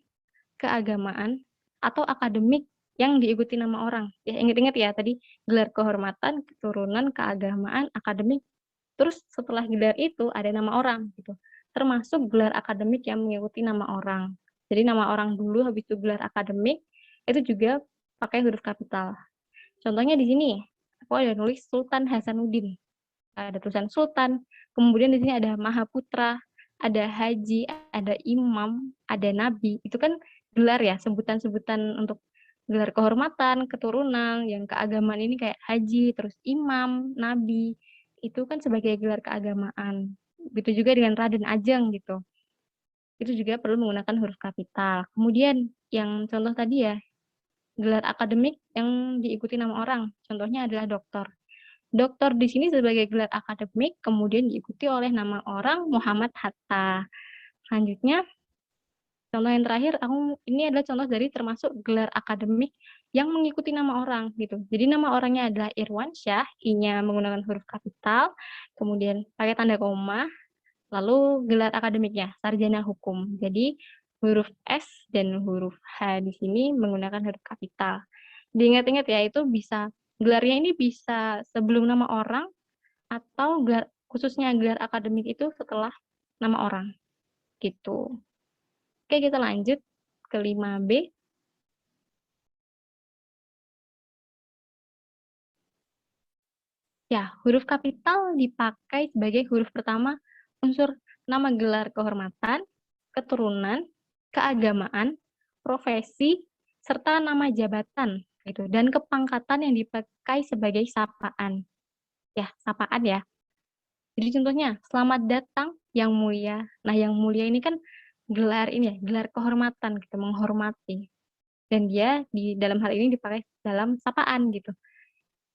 keagamaan, atau akademik yang diikuti nama orang. Ya, ingat-ingat ya tadi gelar kehormatan, keturunan, keagamaan, akademik. Terus setelah gelar itu ada nama orang gitu. termasuk gelar akademik yang mengikuti nama orang. Jadi nama orang dulu, habis itu gelar akademik, itu juga pakai huruf kapital. Contohnya di sini, aku ada nulis Sultan Hasanuddin. Ada tulisan Sultan, kemudian di sini ada Mahaputra, ada Haji, ada Imam, ada Nabi. Itu kan gelar ya, sebutan-sebutan untuk gelar kehormatan, keturunan, yang keagamaan ini kayak Haji, terus Imam, Nabi. Itu kan sebagai gelar keagamaan. Begitu juga dengan Raden Ajeng gitu. Itu juga perlu menggunakan huruf kapital. Kemudian yang contoh tadi ya, gelar akademik yang diikuti nama orang. Contohnya adalah doktor. Doktor di sini sebagai gelar akademik, kemudian diikuti oleh nama orang Muhammad Hatta. Selanjutnya, contoh yang terakhir, ini adalah contoh dari termasuk gelar akademik yang mengikuti nama orang gitu. Jadi nama orangnya adalah Irwansyah, I-nya menggunakan huruf kapital, kemudian pakai tanda koma, lalu gelar akademiknya sarjana hukum. Jadi huruf S dan huruf H di sini menggunakan huruf kapital. Diingat-ingat ya, itu bisa gelarnya ini bisa sebelum nama orang atau gelar, khususnya gelar akademik itu setelah nama orang gitu. Oke, kita lanjut ke 5B. Ya, huruf kapital dipakai sebagai huruf pertama unsur nama gelar kehormatan, keturunan, keagamaan, profesi, serta nama jabatan gitu, dan kepangkatan yang dipakai sebagai sapaan. Ya, sapaan ya. Jadi contohnya, selamat datang yang mulia. Nah, yang mulia ini kan gelar ini ya, gelar kehormatan gitu, menghormati. Dan dia di dalam hal ini dipakai dalam sapaan gitu.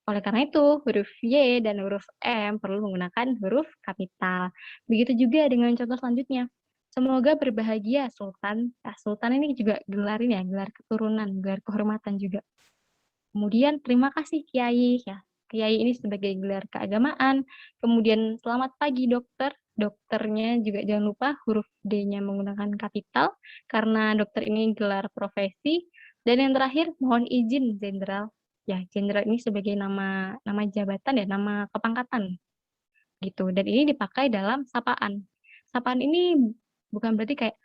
Oleh karena itu, huruf Y dan huruf M perlu menggunakan huruf kapital. Begitu juga dengan contoh selanjutnya. Semoga berbahagia Sultan. Nah, Sultan ini juga gelar ini ya, gelar keturunan, gelar kehormatan juga. Kemudian terima kasih Kiai ya. Kiai ini sebagai gelar keagamaan. Kemudian selamat pagi dokter. Dokternya juga jangan lupa huruf D-nya menggunakan kapital karena dokter ini gelar profesi. Dan yang terakhir mohon izin jenderal. Ya, jenderal ini sebagai nama jabatan ya, nama kepangkatan gitu. Dan ini dipakai dalam sapaan. Sapaan ini bukan berarti kayak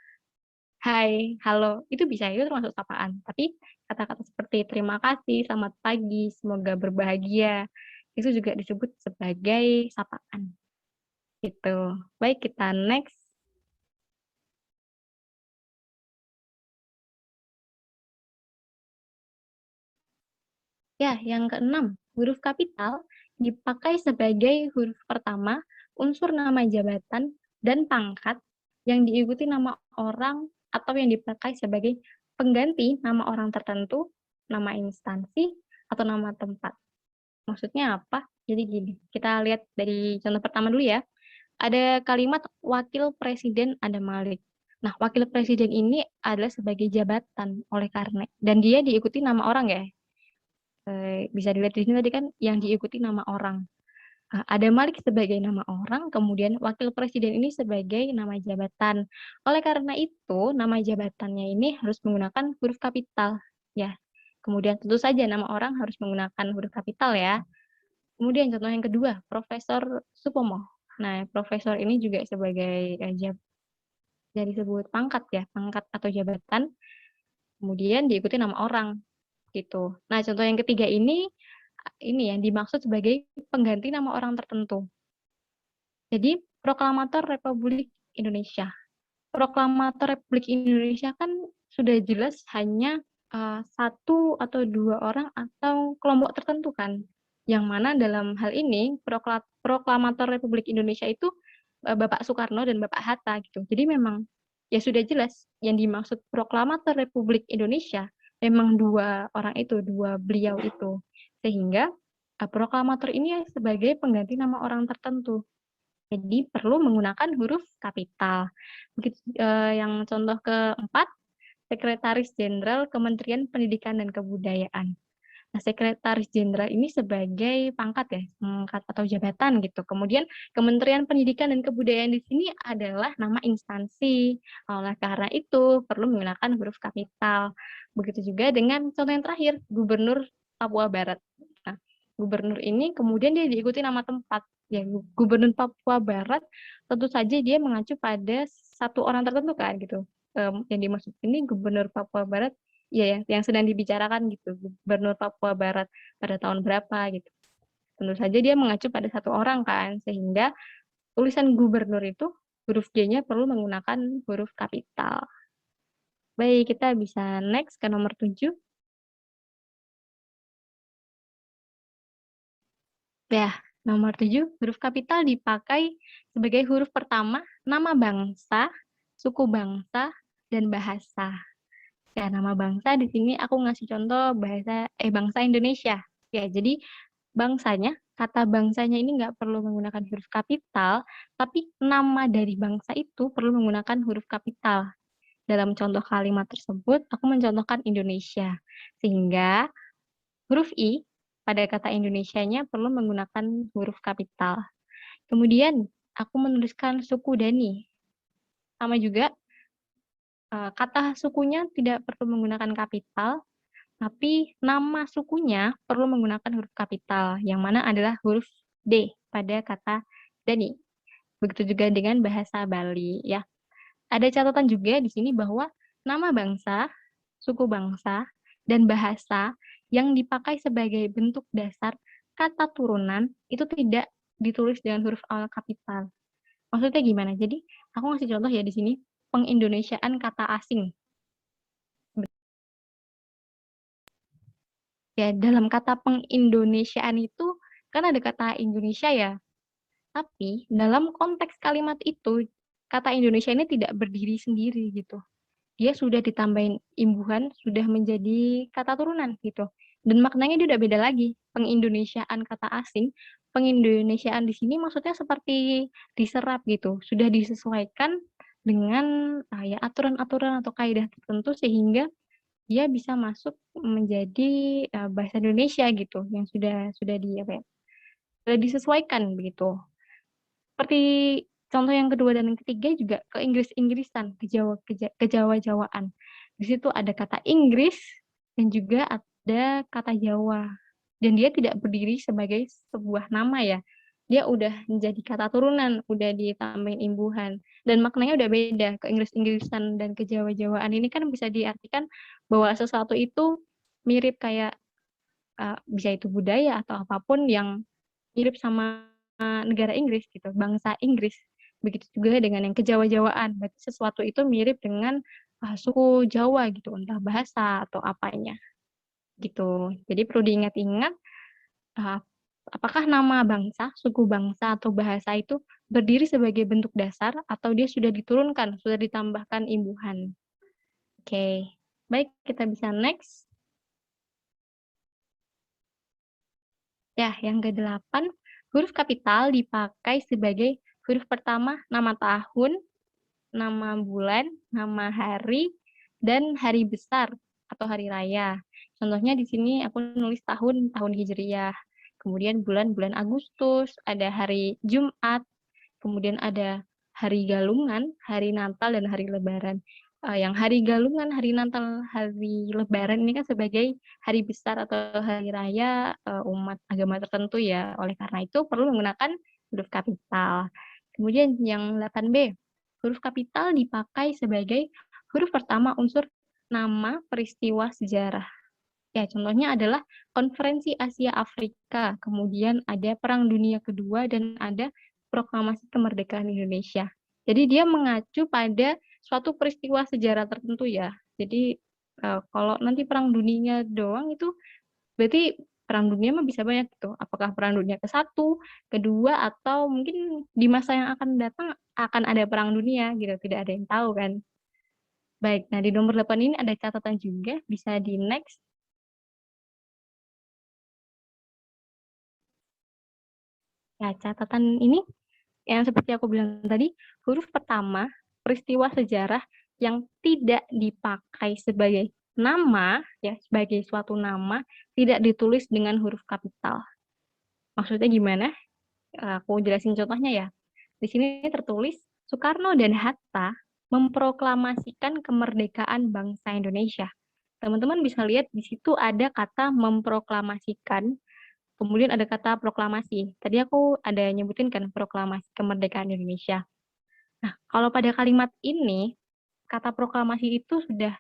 hai, halo, itu bisa, itu termasuk sapaan. Tapi kata-kata seperti terima kasih, selamat pagi, semoga berbahagia, itu juga disebut sebagai sapaan. Gitu. Baik, kita next. Ya, yang keenam, huruf kapital dipakai sebagai huruf pertama unsur nama jabatan dan pangkat yang diikuti nama orang atau yang dipakai sebagai pengganti nama orang tertentu, nama instansi, atau nama tempat. Maksudnya apa? Jadi gini, kita lihat dari contoh pertama dulu ya. Ada kalimat wakil presiden ada Malik. Nah, wakil presiden ini adalah sebagai jabatan oleh karena, dan dia diikuti nama orang ya. Bisa dilihat di sini tadi kan yang diikuti nama orang. Ada Malik sebagai nama orang, kemudian wakil presiden ini sebagai nama jabatan. Oleh karena itu, nama jabatannya ini harus menggunakan huruf kapital. Ya. Kemudian tentu saja nama orang harus menggunakan huruf kapital ya. Kemudian contoh yang kedua, Profesor Supomo. Nah, profesor ini juga sebagai dari disebut pangkat ya, pangkat atau jabatan. Kemudian diikuti nama orang gitu. Nah, contoh yang ketiga ini yang dimaksud sebagai pengganti nama orang tertentu. Jadi, Proklamator Republik Indonesia. Proklamator Republik Indonesia kan sudah jelas hanya satu atau dua orang atau kelompok tertentu kan. Yang mana dalam hal ini Proklamator Republik Indonesia itu Bapak Soekarno dan Bapak Hatta gitu. Jadi memang ya sudah jelas yang dimaksud Proklamator Republik Indonesia memang dua orang itu, dua beliau itu. Sehingga proklamator ini sebagai pengganti nama orang tertentu. Jadi perlu menggunakan huruf kapital. Begitu, yang contoh keempat, Sekretaris Jenderal Kementerian Pendidikan dan Kebudayaan. Nah, Sekretaris Jenderal ini sebagai pangkat ya, pangkat atau jabatan gitu. Kemudian Kementerian Pendidikan dan Kebudayaan di sini adalah nama instansi. Oleh karena itu perlu menggunakan huruf kapital. Begitu juga dengan contoh yang terakhir, Gubernur Papua Barat. Nah, gubernur ini kemudian dia diikuti nama tempat. Ya, Gubernur Papua Barat tentu saja dia mengacu pada satu orang tertentu kan gitu. Yang dimaksud ini Gubernur Papua Barat, ya yang sedang dibicarakan gitu, Gubernur Papua Barat pada tahun berapa gitu. Tentu saja dia mengacu pada satu orang kan, sehingga tulisan gubernur itu huruf G-nya perlu menggunakan huruf kapital. Baik, kita bisa next ke nomor 7. Ya, nomor 7, huruf kapital dipakai sebagai huruf pertama nama bangsa, suku bangsa, dan bahasa. Ya, nama bangsa di sini aku ngasih contoh bangsa Indonesia. Ya, jadi kata bangsanya ini nggak perlu menggunakan huruf kapital, tapi nama dari bangsa itu perlu menggunakan huruf kapital. Dalam contoh kalimat tersebut, aku mencontohkan Indonesia. Sehingga huruf I pada kata Indonesianya perlu menggunakan huruf kapital. Kemudian, aku menuliskan suku Dani. Sama juga, kata sukunya tidak perlu menggunakan kapital, tapi nama sukunya perlu menggunakan huruf kapital, yang mana adalah huruf D pada kata Dani. Begitu juga dengan bahasa Bali, ya. Ada catatan juga di sini bahwa nama bangsa, suku bangsa, dan bahasa yang dipakai sebagai bentuk dasar kata turunan itu tidak ditulis dengan huruf awal kapital. Maksudnya gimana? Jadi, aku ngasih contoh ya di sini, pengindonesiaan kata asing. Ya, dalam kata pengindonesiaan itu kan ada kata Indonesia ya. Tapi dalam konteks kalimat itu, kata Indonesia ini tidak berdiri sendiri gitu. Dia sudah ditambahin imbuhan, sudah menjadi kata turunan gitu. Dan maknanya dia udah beda lagi. Pengindonesiaan kata asing, pengindonesiaan di sini maksudnya seperti diserap gitu. Sudah disesuaikan dengan ya aturan-aturan atau kaidah tertentu sehingga dia bisa masuk menjadi bahasa Indonesia gitu yang sudah sudah disesuaikan begitu. Seperti contoh yang kedua dan yang ketiga juga ke Inggris-Inggrisan, ke Jawa-Jawaan. Di situ ada kata Inggris dan juga ada kata Jawa. Dan dia tidak berdiri sebagai sebuah nama ya. Dia udah menjadi kata turunan, udah ditambahin imbuhan. Dan maknanya udah beda. Ke Inggris-Inggrisan dan ke Jawa-Jawaan ini kan bisa diartikan bahwa sesuatu itu mirip kayak bisa itu budaya atau apapun yang mirip sama negara Inggris gitu, bangsa Inggris. Begitu juga dengan yang kejawa-jawaan, berarti sesuatu itu mirip dengan suku Jawa gitu, entah bahasa atau apanya gitu. Jadi perlu diingat-ingat uh, apakah nama bangsa, suku bangsa atau bahasa itu berdiri sebagai bentuk dasar atau dia sudah diturunkan, sudah ditambahkan imbuhan. Oke, baik kita bisa next. Ya, yang ke-8, huruf kapital dipakai sebagai huruf pertama nama tahun, nama bulan, nama hari, dan hari besar atau hari raya. Contohnya di sini aku nulis tahun Hijriyah. Kemudian bulan Agustus, ada hari Jumat, kemudian ada hari Galungan, hari Natal, dan hari Lebaran. Yang hari Galungan, hari Natal, hari Lebaran ini kan sebagai hari besar atau hari raya umat agama tertentu ya. Oleh karena itu perlu menggunakan huruf kapital. Kemudian yang 8B, huruf kapital dipakai sebagai huruf pertama unsur nama peristiwa sejarah. Ya, contohnya adalah Konferensi Asia Afrika, kemudian ada Perang Dunia Kedua, dan ada Proklamasi Kemerdekaan Indonesia. Jadi dia mengacu pada suatu peristiwa sejarah tertentu ya. Jadi kalau nanti Perang Dunia doang itu berarti Perang Dunia mah bisa banyak gitu. Apakah Perang Dunia ke-1, kedua, atau mungkin di masa yang akan datang akan ada Perang Dunia gitu. Tidak ada yang tahu kan. Baik, nah di nomor 8 ini ada catatan juga, bisa di next. Ya, catatan ini yang seperti aku bilang tadi, huruf pertama peristiwa sejarah yang tidak dipakai sebagai nama, ya sebagai suatu nama, tidak ditulis dengan huruf kapital. Maksudnya gimana? Aku jelasin contohnya ya. Di sini tertulis, Soekarno dan Hatta memproklamasikan kemerdekaan bangsa Indonesia. Teman-teman bisa lihat di situ ada kata memproklamasikan, Kemudian ada kata proklamasi. Tadi aku ada nyebutin kan proklamasi kemerdekaan Indonesia. Nah, kalau pada kalimat ini, kata proklamasi itu sudah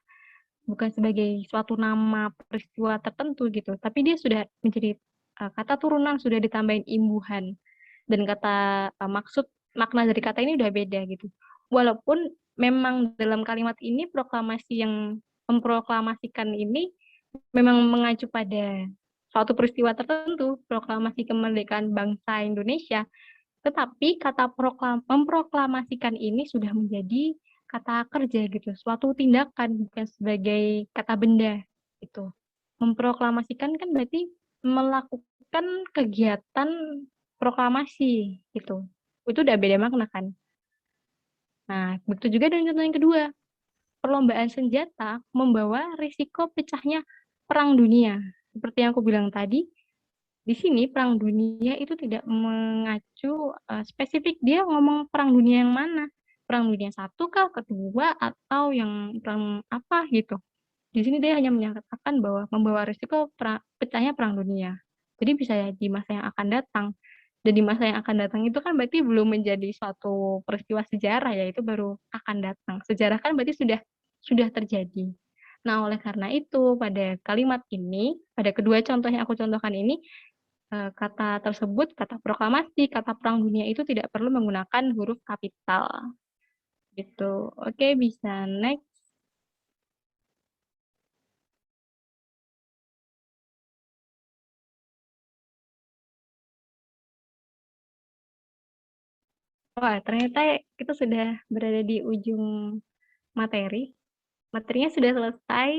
bukan sebagai suatu nama peristiwa tertentu gitu, tapi dia sudah menjadi kata turunan, sudah ditambahin imbuhan. Dan kata maksud, makna dari kata ini udah beda gitu. Walaupun memang dalam kalimat ini proklamasi yang memproklamasikan ini memang mengacu pada suatu peristiwa tertentu, proklamasi kemerdekaan bangsa Indonesia, tetapi kata memproklamasikan ini sudah menjadi kata kerja gitu, suatu tindakan bukan sebagai kata benda gitu. Memproklamasikan kan berarti melakukan kegiatan proklamasi gitu. Itu udah beda makna kan. Nah, begitu juga dengan contoh yang kedua. Perlombaan senjata membawa risiko pecahnya perang dunia. Seperti yang aku bilang tadi, di sini perang dunia itu tidak mengacu spesifik dia ngomong perang dunia yang mana. Perang dunia satu kah, kedua, atau yang perang apa gitu. Di sini dia hanya menyatakan bahwa membawa risiko pecahnya perang dunia. Jadi bisa ya di masa yang akan datang. Dan di masa yang akan datang itu kan berarti belum menjadi suatu peristiwa sejarah ya, itu baru akan datang. Sejarah kan berarti sudah terjadi. Nah, oleh karena itu pada kalimat ini, pada kedua contoh yang aku contohkan ini, kata tersebut, kata proklamasi, kata perang dunia itu tidak perlu menggunakan huruf kapital. Gitu. Oke, bisa next. Wah, ternyata kita sudah berada di ujung materi. Materinya sudah selesai.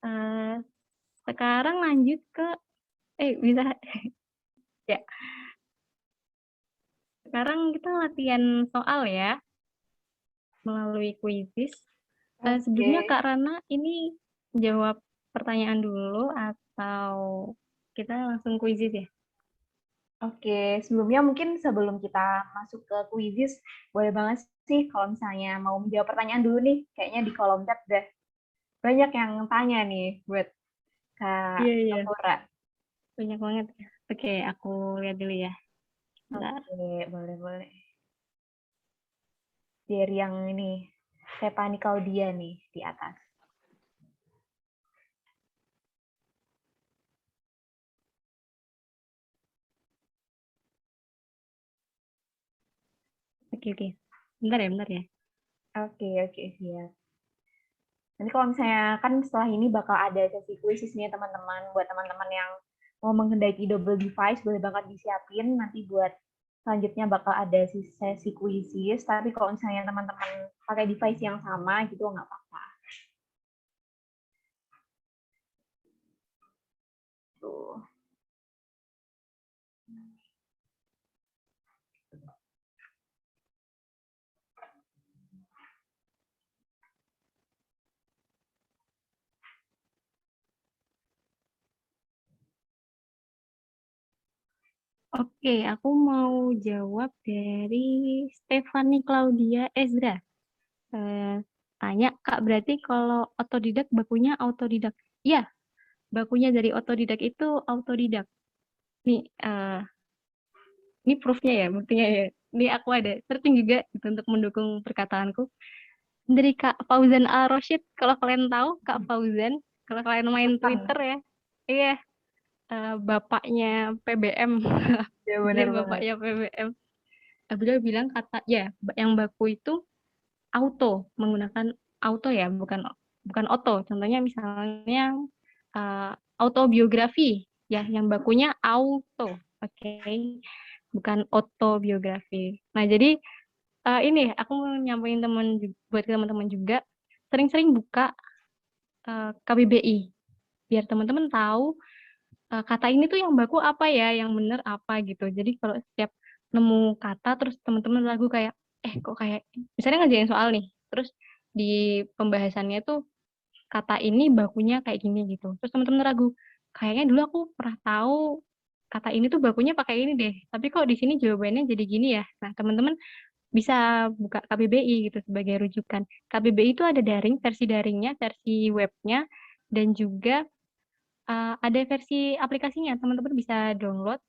Eh, Sekarang lanjut ke, bisa, ya. Sekarang kita latihan soal ya, melalui kuisis. Sebelumnya Oke. Kak Rana ini jawab pertanyaan dulu atau kita langsung kuisis ya? Oke, sebelumnya mungkin sebelum kita masuk ke kuisis, boleh banget sih kalau misalnya mau menjawab pertanyaan dulu nih, kayaknya di kolom chat deh. Banyak yang tanya nih buat Kak Iya, iya. Sapura. Banyak banget ya. Oke, aku lihat dulu ya. Bentar. Oke, boleh-boleh. Dari yang ini, Stephanie Claudia nih di atas. Oke, oke. Bentar ya, bentar ya. Oke, siap. Nanti kalau misalnya kan setelah ini bakal ada sesi kuisis nih teman-teman. Buat teman-teman yang mau menghendaki double device, boleh banget disiapin. Nanti buat selanjutnya bakal ada sesi kuisis. Tapi kalau misalnya teman-teman pakai device yang sama gitu, nggak apa-apa. Tuh. Oke, aku mau jawab dari Stephanie Claudia Ezra. Tanya, Kak, berarti kalau otodidak bakunya autodidak? Iya, bakunya dari otodidak itu autodidak. Nih, ini proofnya ya, buktinya ya. Ini aku ada searching juga gitu untuk mendukung perkataanku. Dari Kak Fauzan Al-Rosyid, kalau kalian tahu Kak Fauzan, kalau kalian main Twitter ya, iya, bapaknya PBM, Ya dia benar banget. bapaknya PBM. Beliau bilang kata, ya, yang baku itu auto, menggunakan auto ya, bukan bukan oto. Contohnya misalnya autobiografi, ya, yang bakunya auto, oke, bukan autobiografi. Nah, jadi ini aku mau nyampein buat teman-teman juga, sering-sering buka KBBI, biar teman-teman tahu kata ini tuh yang baku apa ya, yang bener apa gitu. Jadi kalau setiap nemu kata terus teman-teman ragu kayak, kok kayak, misalnya ngerjain soal nih, terus di pembahasannya tuh kata ini bakunya kayak gini gitu. Terus teman-teman ragu, kayaknya dulu aku pernah tahu kata ini tuh bakunya pakai ini deh, tapi kok di sini jawabannya jadi gini ya. Nah, teman-teman bisa buka KBBI gitu sebagai rujukan. KBBI itu ada daring, versi daringnya, versi webnya, dan juga ada versi aplikasinya, teman-teman bisa download.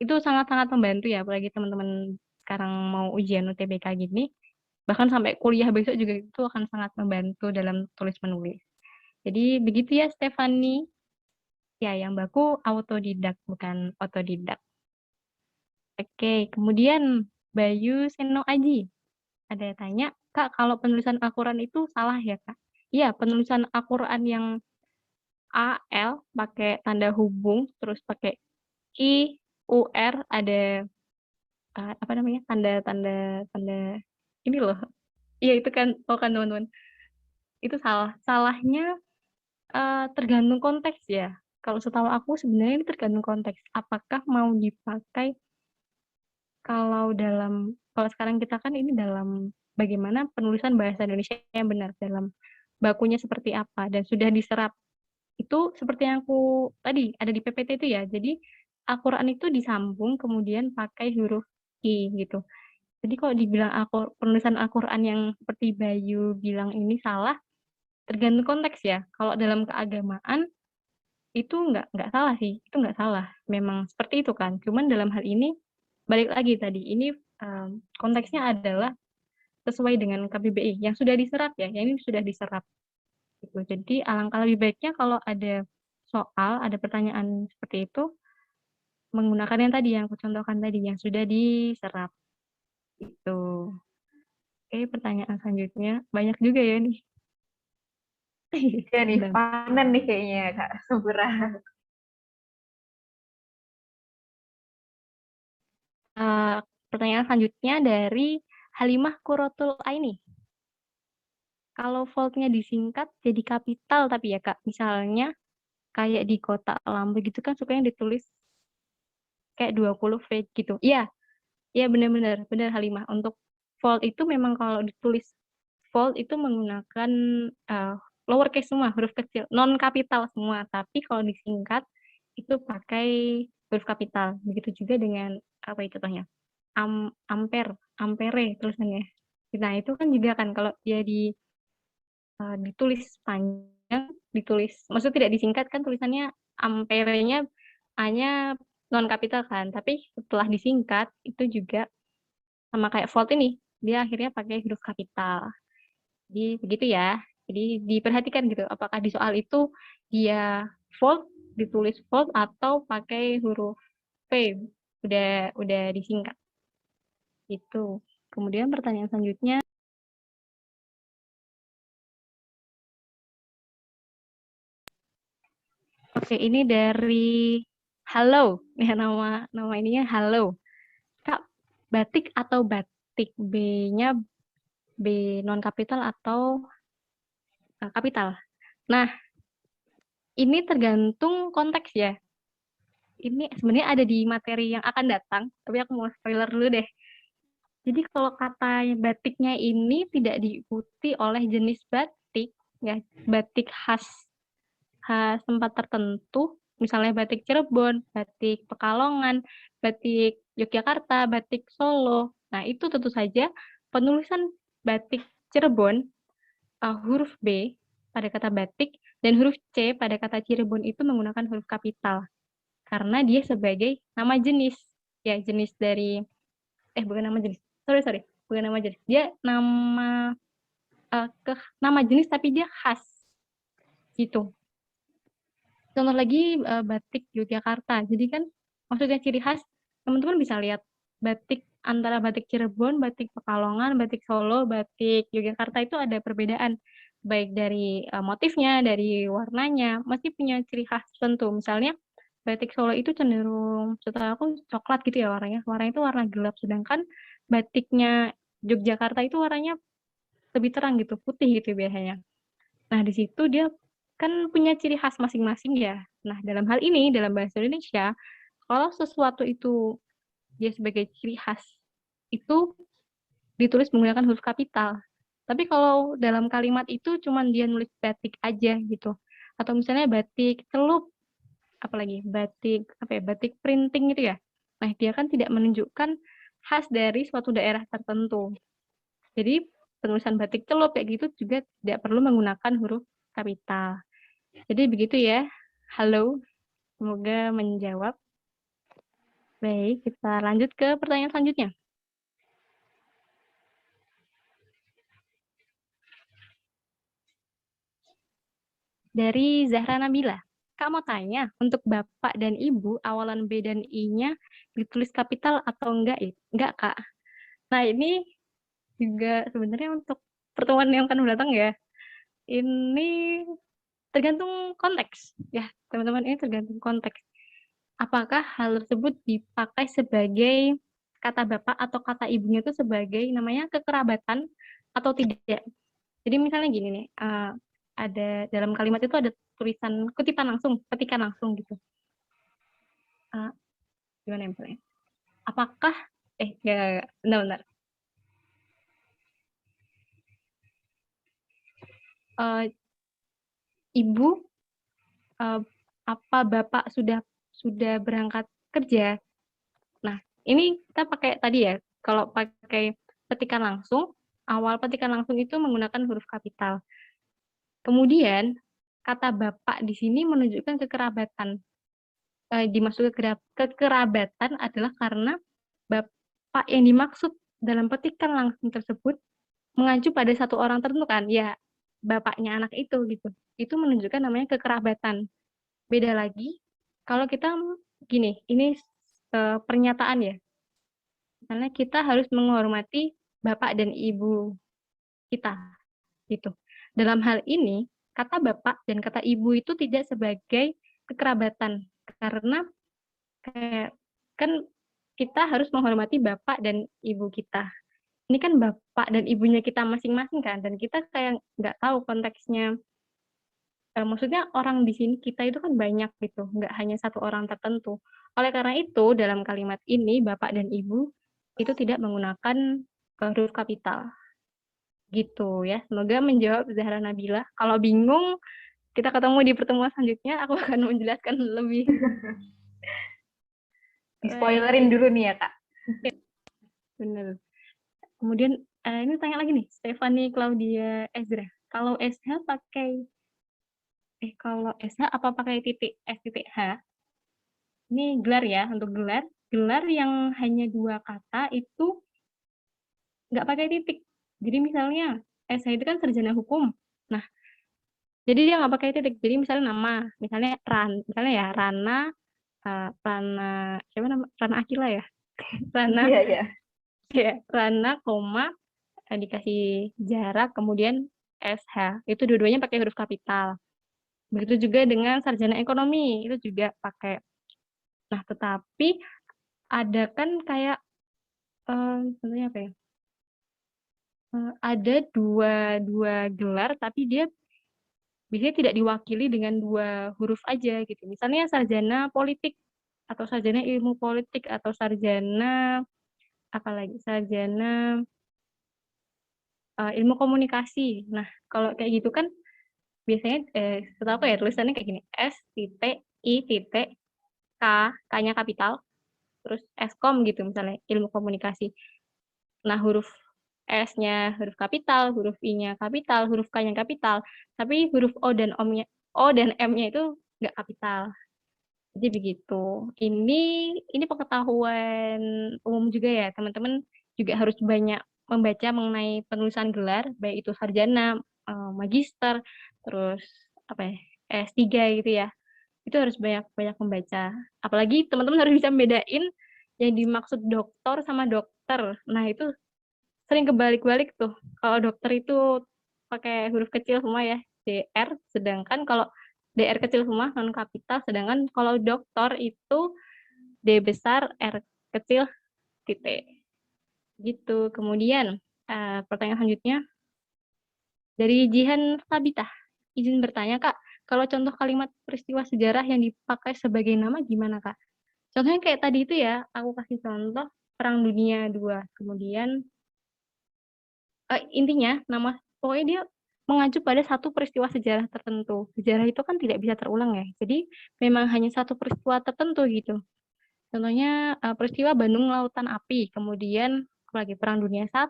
Itu sangat-sangat membantu ya, apalagi teman-teman sekarang mau ujian UTBK gini, bahkan sampai kuliah besok juga itu akan sangat membantu dalam tulis menulis. Jadi begitu ya Stefani. Ya, yang baku autodidak, bukan otodidak. Oke, kemudian Bayu Seno Aji. Ada yang tanya, Kak, kalau penulisan Al-Quran itu salah ya, Kak? Iya, penulisan Al-Quran yang AL pakai tanda hubung, terus pakai I, UR, ada apa namanya? Tanda ini loh. Iya, itu kan, oh kan teman-teman. Itu salah. Salahnya tergantung konteks ya. Kalau setahu aku sebenarnya ini tergantung konteks. Apakah mau dipakai kalau sekarang kita kan ini dalam bagaimana penulisan bahasa Indonesia yang benar, dalam bakunya seperti apa dan sudah diserap. Itu seperti yang aku tadi ada di PPT itu ya. Jadi Al-Quran itu disambung kemudian pakai huruf I gitu. Jadi kalau dibilang penulisan Al-Quran yang seperti Bayu bilang ini salah, tergantung konteks ya. Kalau dalam keagamaan itu nggak salah sih, itu nggak salah. Memang seperti itu kan. Cuman dalam hal ini balik lagi tadi, ini konteksnya adalah sesuai dengan KBBI yang sudah diserap ya, yang ini sudah diserap. Gitu. Jadi alangkah lebih baiknya kalau ada soal, ada pertanyaan seperti itu, menggunakan yang tadi, yang aku contohkan tadi, yang sudah diserap. Itu. Oke, pertanyaan selanjutnya. Banyak juga ya nih. Ya nih, Bentar. panen nih kayaknya Kak Subra. Pertanyaan selanjutnya dari Halimah Kurotul Aini. Kalau voltnya disingkat jadi kapital tapi ya Kak, misalnya kayak di kotak lampu gitu kan suka yang ditulis kayak 20 V gitu. Iya, iya benar-benar, benar Halimah. Untuk volt itu memang kalau ditulis volt itu menggunakan lowercase semua, huruf kecil, non kapital semua. Tapi kalau disingkat itu pakai huruf kapital. Begitu juga dengan apa itu contohnya? Ampere, ampere tulisannya. Nah, itu kan juga kan kalau dia ditulis panjang, maksudnya tidak disingkat kan tulisannya amperenya hanya non kapital kan, tapi setelah disingkat itu juga sama kayak volt ini, dia akhirnya pakai huruf kapital. Jadi begitu ya. Jadi diperhatikan gitu, apakah di soal itu dia volt ditulis volt atau pakai huruf V, udah disingkat. Itu. Kemudian pertanyaan selanjutnya, oke, ini dari Halo. Ya, nama ininya Halo. Kak, batik atau batik? B-nya B non kapital atau kapital? Nah, ini tergantung konteks ya. Ini sebenarnya ada di materi yang akan datang, tapi aku mau spoiler dulu deh. Jadi kalau kata batiknya ini tidak diikuti oleh jenis batik, ya, batik khas tempat tertentu, misalnya batik Cirebon, batik Pekalongan, batik Yogyakarta, batik Solo. Nah, itu tentu saja penulisan batik Cirebon, huruf B pada kata batik, dan huruf C pada kata Cirebon itu menggunakan huruf kapital. Karena dia sebagai nama jenis. Ya, jenis dari, bukan nama jenis. Sorry. Bukan nama jenis. Dia nama jenis tapi dia khas. Gitu. Contoh lagi batik Yogyakarta. Jadi kan maksudnya ciri khas, teman-teman bisa lihat batik antara batik Cirebon, batik Pekalongan, batik Solo, batik Yogyakarta itu ada perbedaan. Baik dari motifnya, dari warnanya, masih punya ciri khas tertentu. Misalnya batik Solo itu cenderung, setelah aku coklat gitu ya warnanya. Warnanya itu warna gelap. Sedangkan batiknya Yogyakarta itu warnanya lebih terang gitu, putih gitu biasanya. Nah, di situ dia kan punya ciri khas masing-masing ya. Nah, dalam hal ini, dalam bahasa Indonesia, kalau sesuatu itu dia sebagai ciri khas, itu ditulis menggunakan huruf kapital. Tapi kalau dalam kalimat itu cuma dia nulis batik aja gitu. Atau misalnya batik celup, apalagi batik batik printing gitu ya. Nah, dia kan tidak menunjukkan khas dari suatu daerah tertentu. Jadi penulisan batik celup kayak gitu juga tidak perlu menggunakan huruf kapital. Jadi begitu ya, halo, semoga menjawab. Baik, kita lanjut ke pertanyaan selanjutnya. Dari Zahra Nabila. Kak mau tanya, untuk Bapak dan Ibu, awalan B dan I-nya ditulis kapital atau enggak? Enggak, Kak. Nah, ini juga sebenarnya untuk pertemuan yang akan datang ya. Ini tergantung konteks. Ya, teman-teman, ini tergantung konteks. Apakah hal tersebut dipakai sebagai kata Bapak atau kata Ibunya itu sebagai namanya kekerabatan atau tidak? Jadi misalnya gini nih, ada dalam kalimat itu ada tulisan kutipan langsung, petikan langsung gitu. Gimana ya misalnya? Apakah enggak, benar. Ibu, apa Bapak sudah berangkat kerja? Nah, ini kita pakai tadi ya, kalau pakai petikan langsung, awal petikan langsung itu menggunakan huruf kapital. Kemudian, kata Bapak di sini menunjukkan kekerabatan. Dimaksud kekerabatan adalah karena Bapak yang dimaksud dalam petikan langsung tersebut mengacu pada satu orang tertentu kan, ya bapaknya anak itu gitu. Itu menunjukkan namanya kekerabatan. Beda lagi kalau kita gini, ini pernyataan ya. Misalnya kita harus menghormati bapak dan ibu kita gitu. Dalam hal ini, kata bapak dan kata ibu itu tidak sebagai kekerabatan karena kayak kan kita harus menghormati bapak dan ibu kita. Ini kan bapak dan ibunya kita masing-masing kan, dan kita kayak nggak tahu konteksnya. Maksudnya orang di sini kita itu kan banyak gitu, nggak hanya satu orang tertentu. Oleh karena itu, dalam kalimat ini bapak dan ibu itu tidak menggunakan huruf kapital. Gitu ya. Semoga menjawab Zahra Nabila. Kalau bingung, kita ketemu di pertemuan selanjutnya. Aku akan menjelaskan lebih. Di-spoilerin dulu nih ya, Kak. Benar. Kemudian ini tanya lagi nih, Stephanie Claudia Ezra. Kalau SH pakai kalau SH apa pakai titik S titik H? Ini gelar ya, untuk gelar. Gelar yang hanya 2 kata itu nggak pakai titik. Jadi misalnya SH itu kan sarjana hukum. Nah, jadi dia nggak pakai titik. Jadi misalnya nama, misalnya misalnya ya Rana, siapa nama? Rana Akila ya. Rana, Iya. ya, Rana, koma, dikasih jarak, kemudian SH. Itu dua-duanya pakai huruf kapital. Begitu juga dengan sarjana ekonomi, itu juga pakai. Nah, tetapi ada kan kayak, contohnya apa ya? Ada dua gelar, tapi dia biasanya tidak diwakili dengan 2 huruf aja gitu. Misalnya sarjana politik, atau sarjana ilmu politik, atau sarjana apalagi sarjana ilmu komunikasi. Nah, kalau kayak gitu kan biasanya setahu aku ya tulisannya kayak gini, S titik I titik K, K-nya kapital, terus Skom gitu misalnya, ilmu komunikasi. Nah, huruf S-nya huruf kapital, huruf I-nya kapital, huruf K-nya kapital, tapi huruf O dan M-nya itu nggak kapital. Jadi begitu. Ini pengetahuan umum juga ya, teman-teman juga harus banyak membaca mengenai penulisan gelar, baik itu sarjana, magister, terus apa ya, S3 gitu ya. Itu harus banyak-banyak membaca. Apalagi teman-teman harus bisa membedain yang dimaksud doktor sama dokter. Nah, itu sering kebalik-balik tuh. Kalau dokter itu pakai huruf kecil semua ya, DR, sedangkan kalau DR kecil semua non kapital, sedangkan kalau dokter itu D besar, R kecil, titik. Gitu. Kemudian pertanyaan selanjutnya dari Jihan Sabitah. Izin bertanya, Kak, kalau contoh kalimat peristiwa sejarah yang dipakai sebagai nama gimana, Kak? Contohnya kayak tadi itu ya, aku kasih contoh Perang Dunia II. Kemudian intinya nama pokoknya dia mengacu pada satu peristiwa sejarah tertentu. Sejarah itu kan tidak bisa terulang ya. Jadi memang hanya satu peristiwa tertentu gitu. Contohnya peristiwa Bandung Lautan Api, kemudian apalagi Perang Dunia I,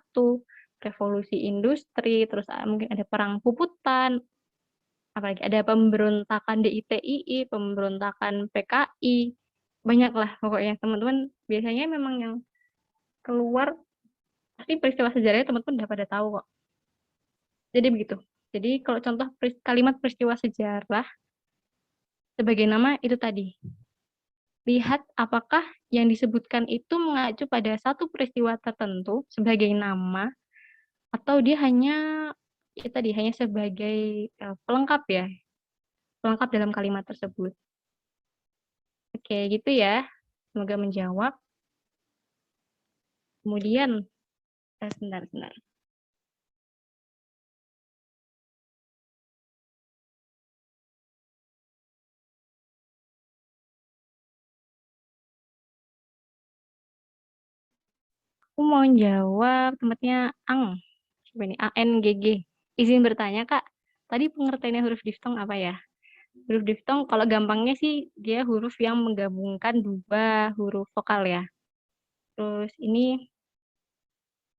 revolusi industri, terus mungkin ada perang puputan, apalagi ada pemberontakan DITII, pemberontakan PKI, banyak lah pokoknya teman-teman biasanya memang yang keluar pasti peristiwa sejarahnya teman-teman udah pada tahu kok. Jadi begitu. Jadi kalau contoh kalimat peristiwa sejarah sebagai nama itu tadi. Lihat apakah yang disebutkan itu mengacu pada satu peristiwa tertentu sebagai nama atau dia hanya ya tadi hanya sebagai pelengkap ya, pelengkap dalam kalimat tersebut. Oke, gitu ya. Semoga menjawab. Kemudian, sebentar. Aku mau jawab tempatnya Ang. Coba ini, ANGG. Izin bertanya, Kak. Tadi pengertiannya huruf diftong apa ya? Huruf diftong, kalau gampangnya sih, dia huruf yang menggabungkan dua huruf vokal ya. Terus ini,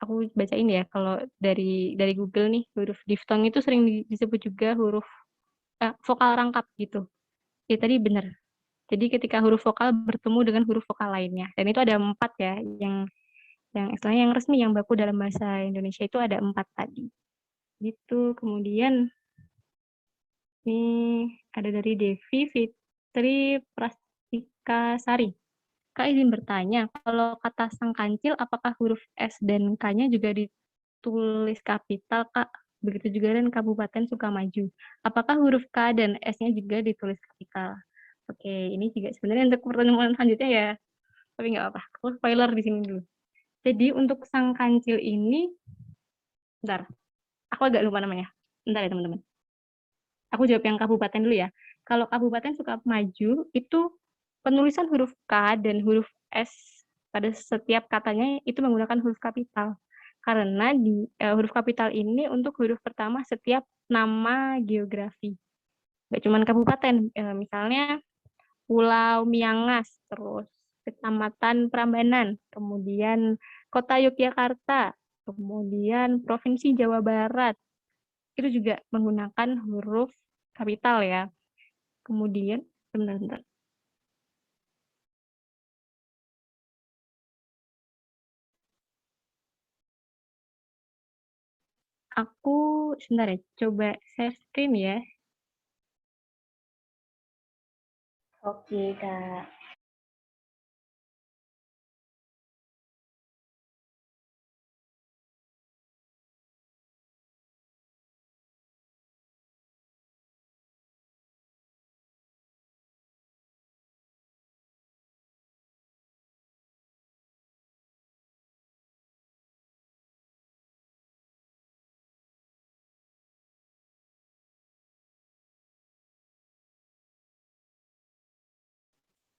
aku bacain ya, kalau dari Google nih, huruf diftong itu sering disebut juga huruf vokal rangkap gitu. Ya tadi benar. Jadi ketika huruf vokal bertemu dengan huruf vokal lainnya. Dan itu ada 4 ya, yang istilahnya yang resmi, yang baku dalam bahasa Indonesia itu ada 4 tadi. Gitu. Kemudian ini ada dari Devi Fitri Prastika Sari. Kak izin bertanya, kalau kata sang kancil, apakah huruf S dan K-nya juga ditulis kapital, Kak? Begitu juga dengan Kabupaten Sukamaju. Apakah huruf K dan S-nya juga ditulis kapital? Oke, ini juga sebenarnya untuk pertemuan selanjutnya ya, tapi nggak apa-apa. Aku spoiler di sini dulu. Jadi untuk sang kancil ini, bentar, aku agak lupa namanya. Bentar ya teman-teman. Aku jawab yang kabupaten dulu ya. Kalau Kabupaten Sukamaju itu penulisan huruf K dan huruf S pada setiap katanya itu menggunakan huruf kapital. Karena huruf kapital ini untuk huruf pertama setiap nama geografi. Gak cuma kabupaten, misalnya Pulau Miangas, terus Kecamatan Prambanan, kemudian Kota Yogyakarta, kemudian Provinsi Jawa Barat, itu juga menggunakan huruf kapital ya. Kemudian, sebentar. Aku, sebentar ya, coba share screen ya. Oke, Kak.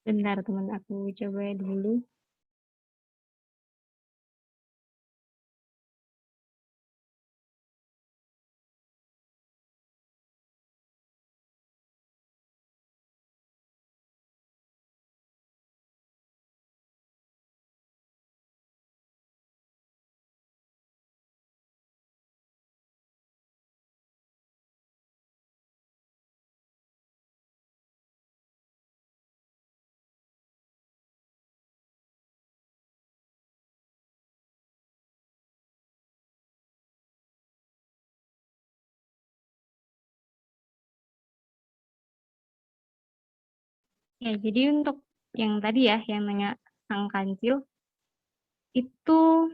Bentar teman, aku coba dulu. Ya, jadi untuk yang tadi ya, yang nanya sang kancil, itu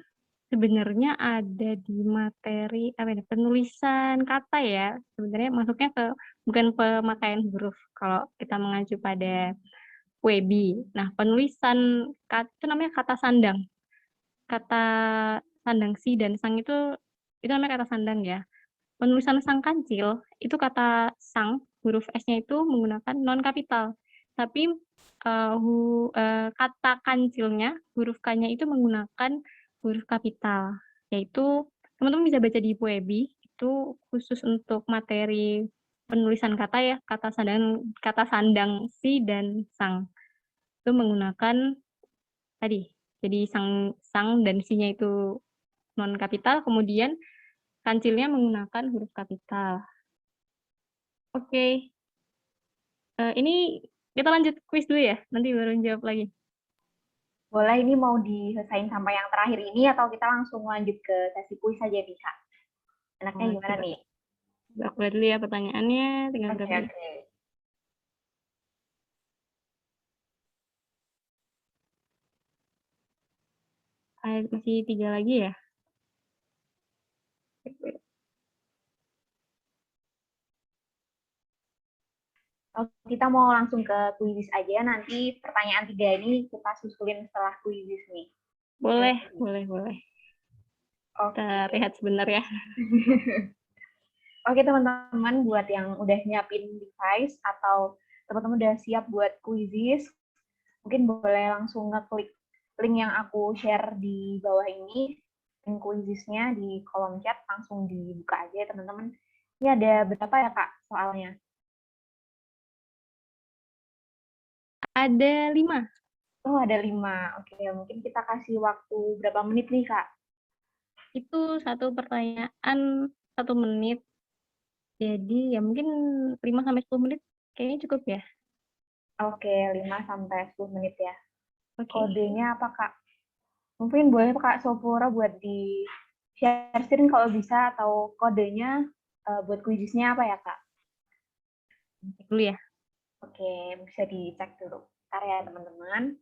sebenarnya ada di materi apa ini, penulisan kata ya. Sebenarnya masuknya ke bukan pemakaian huruf kalau kita mengacu pada Webi. Nah, penulisan kata itu namanya kata sandang. Kata sandang si dan sang itu namanya kata sandang ya. Penulisan sang kancil itu kata sang huruf S-nya itu menggunakan non kapital. Tapi kata kancilnya huruf K-nya itu menggunakan huruf kapital. Yaitu teman-teman bisa baca di Webi itu khusus untuk materi penulisan kata ya, kata sandang si dan sang. Itu menggunakan tadi. Jadi sang dan si-nya itu non kapital, kemudian kancilnya menggunakan huruf kapital. Oke. Ini kita lanjut kuis dulu ya, nanti baru jawab lagi. Boleh, ini mau diselesain sampai yang terakhir ini atau kita langsung lanjut ke sesi kuis saja nih, Kak? Enaknya gimana Coba nih? aku lihat dulu ya pertanyaannya, tinggal Oke, berapa ya? oke. Masih 3 lagi ya? Kita mau langsung ke kuis aja, nanti pertanyaan 3 ini kita susulin setelah kuis nih. Boleh, boleh. Oke. Kita rehat sebentar ya. Oke teman-teman, buat yang udah nyiapin device atau teman-teman udah siap buat kuisis, mungkin boleh langsung ngeklik link yang aku share di bawah ini, link kuisisnya di kolom chat, langsung dibuka aja ya teman-teman. Ini ada berapa ya Kak soalnya? Ada 5. Oh ada 5, oke mungkin kita kasih waktu berapa menit nih Kak? Itu satu pertanyaan 1 menit. Jadi ya mungkin 5-10 menit kayaknya cukup ya. Oke, 5-10 menit ya. Oke. Kodenya apa Kak? Mungkin boleh Kak Sopora buat di share screen kalau bisa, atau kodenya buat kuisisnya apa ya Kak? Cek dulu ya. Oke, bisa dicek dulu. Ntar ya teman-teman.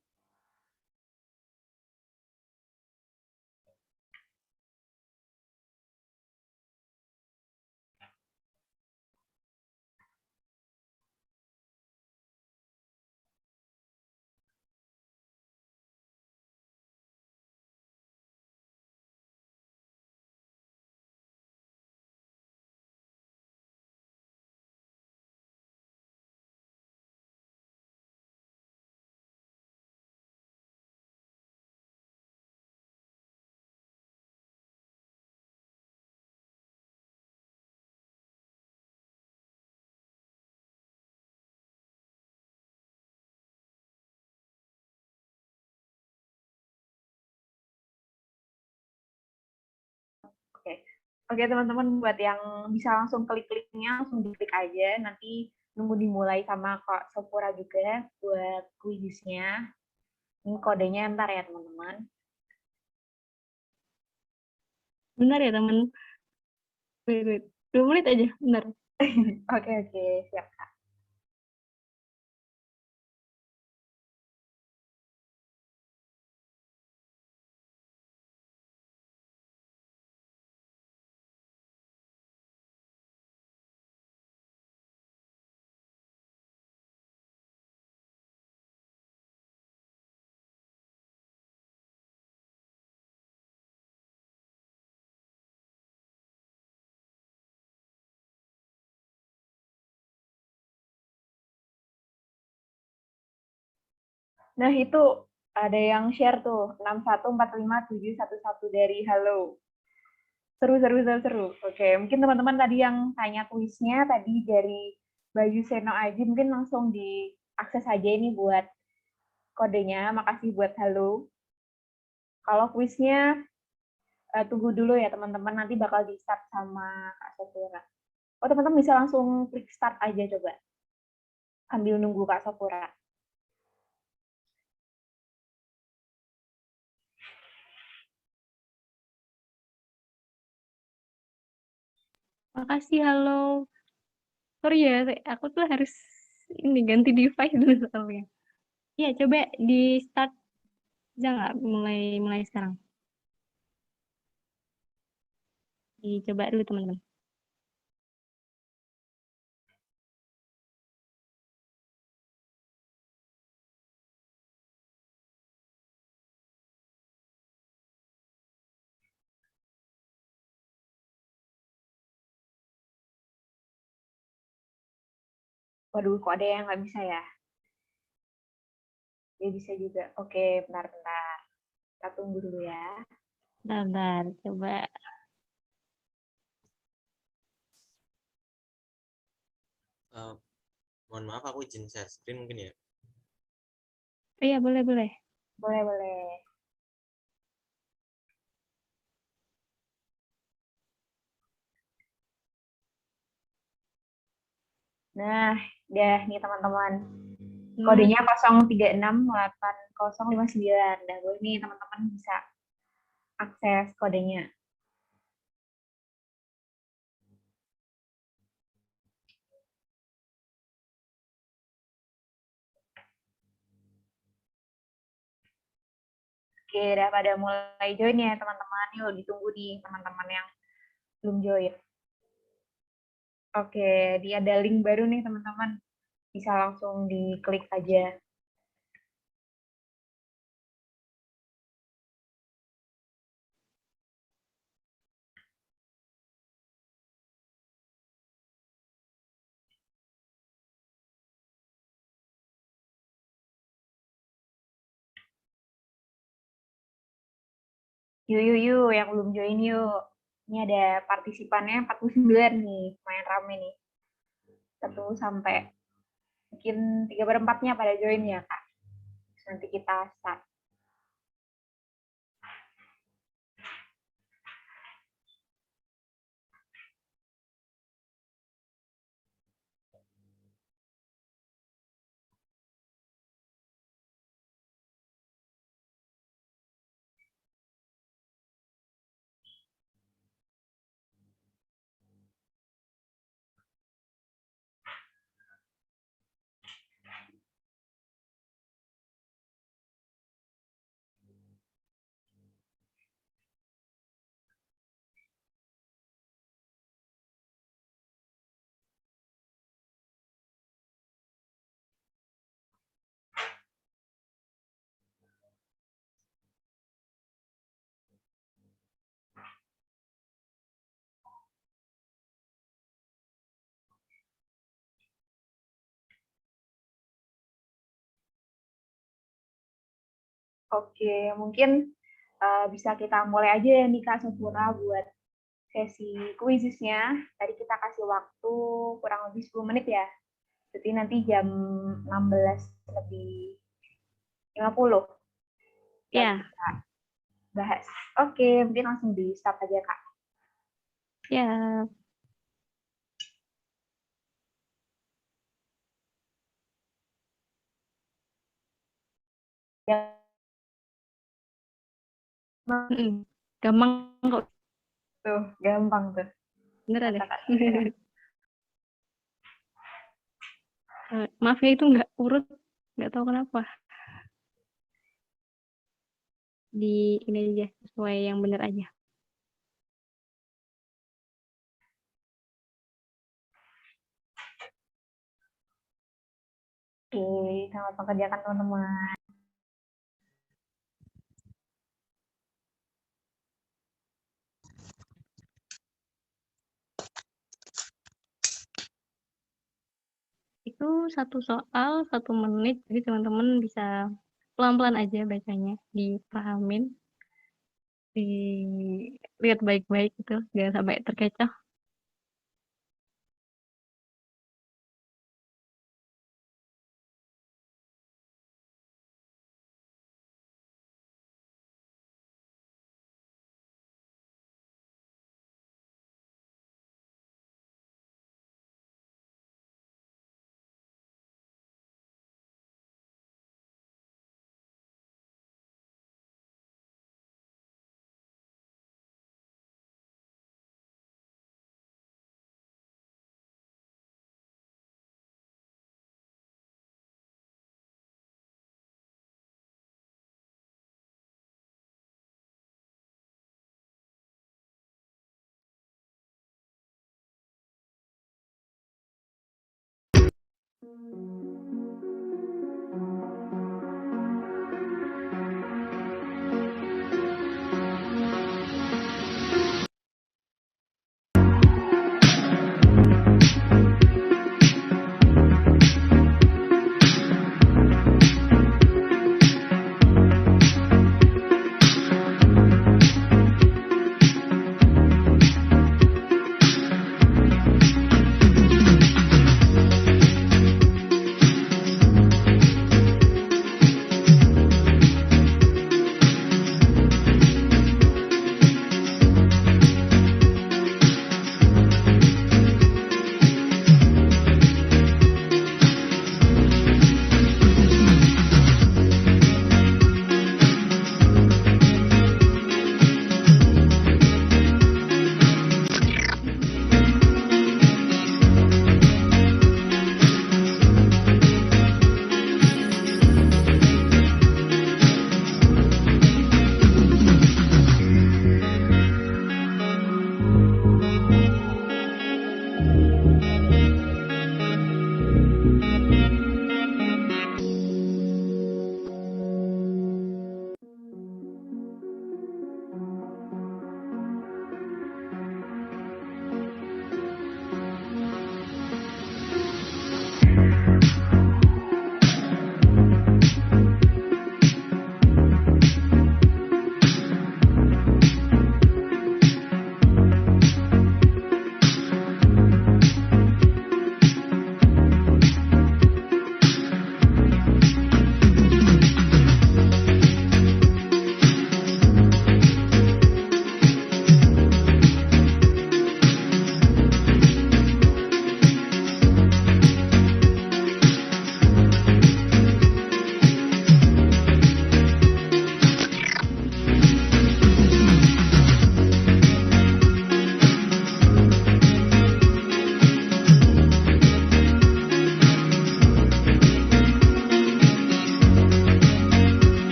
Oke. Oke teman-teman, buat yang bisa langsung klik-kliknya, langsung diklik aja. Nanti nunggu dimulai sama Kak Sopora juga buat kuisisnya. Ini kodenya ntar ya teman-teman. Bentar ya teman. Wait. 2 menit aja, bentar. Oke, siap Kak. Nah, itu ada yang share tuh, 6145711 dari Halo. Seru. Oke, mungkin teman-teman tadi yang tanya kuisnya tadi dari Bayu Seno Aji, mungkin langsung diakses aja ini buat kodenya. Makasih buat Halo. Kalau kuisnya, tunggu dulu ya teman-teman, nanti bakal di-start sama Kak Sopura. Oh, teman-teman bisa langsung klik start aja coba, sambil nunggu Kak Sopura. Makasih, halo. Sorry ya, aku tuh harus ini ganti device dulu soalnya. Iya, coba di start bisa nggak mulai sekarang? Dicoba dulu teman-teman. Waduh, kok ada yang nggak bisa ya? Dia bisa juga. Oke, bentar. Kita tunggu dulu ya. Bentar, coba. Mohon maaf, aku izin share screen mungkin ya. Oh iya, boleh. Boleh. Nah, udah nih teman-teman. Kodenya 0368059. Nah, boleh nih teman-teman bisa akses kodenya. Oke, udah pada mulai join ya teman-teman. Yuk ditunggu nih teman-teman yang belum join. Oke, dia ada link baru nih teman-teman. Bisa langsung diklik aja. Yuk, yang belum join yuk. Ini ada partisipannya 49 nih, lumayan rame nih. 1 sampai mungkin 3/4-nya pada join ya, Kak. Terus nanti kita start. Oke, mungkin bisa kita mulai aja ya nih Kak Sempurna buat sesi kuisisnya. Tadi kita kasih waktu kurang lebih 10 menit ya. Jadi nanti jam 16:50 Ya, kita bahas. Oke, mungkin langsung di start aja Kak. ya. Ya, Gampang kok. tuh, gampang tuh. Beneran deh. Kata-kata. Maaf ya itu nggak urut, nggak tahu kenapa. Di ini aja, sesuai yang bener aja. Oke, selamat mengerjakan teman-teman. Itu satu soal 1 menit, jadi teman-teman bisa pelan-pelan aja bacanya, dipahamin, dilihat baik-baik gitu, jangan sampai terkecoh.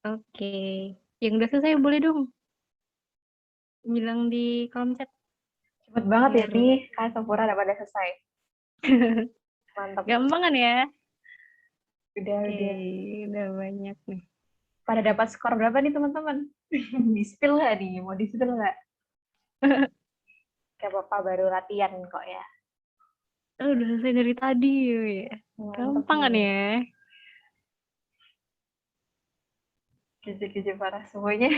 Oke. Yang udah selesai boleh dong bilang di kolom chat Cepet banget ya biar nih, Kak Sempurna udah pada selesai. Mantap. gampang kan ya. Udah, Oke, udah. udah banyak nih. Pada dapat skor berapa nih teman-teman? Di-spill nggak nih? Mau di-spill nggak? Kayak Bapak baru latihan kok ya. Oh, udah selesai dari tadi ya. Mantap Gampang kan nih. ya. Kece-kece parah semuanya.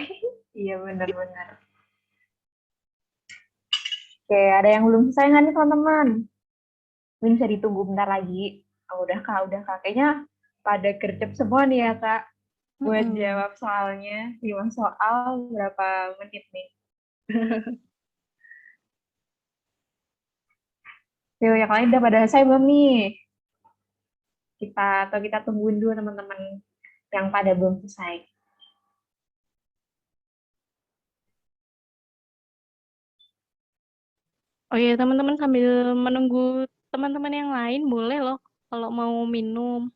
Iya benar-benar. Oke, ada yang belum selesai nggak nih teman-teman? Mungkin bisa ditunggu bentar lagi. Oh, udah Kak, udah Kak. Kayaknya pada gercep semua nih ya Kak. Buat Mm-mm. jawab soalnya. 5 soal berapa menit nih? Yuk, yang lain udah pada selesai belum nih? Kita tungguin dulu teman-teman yang pada belum selesai. Oh iya, teman-teman sambil menunggu teman-teman yang lain boleh loh kalau mau minum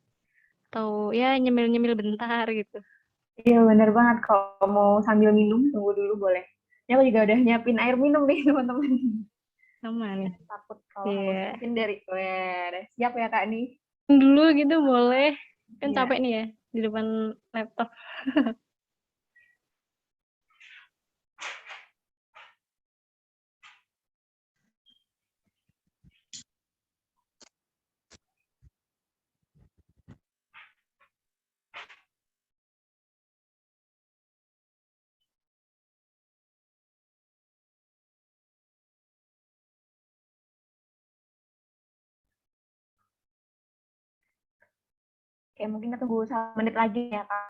atau ya nyemil-nyemil bentar gitu. Iya bener banget. Kalau mau sambil minum, tunggu dulu boleh. Ini aku juga udah nyiapin air minum nih teman-teman. Sama nih. Takut kalau haus. Iya. Mungkin dari, udah siap ya Kak nih? Dulu gitu boleh. Kan Iya. capek nih ya di depan laptop. Oke, mungkin kita tunggu 1 menit lagi ya Kak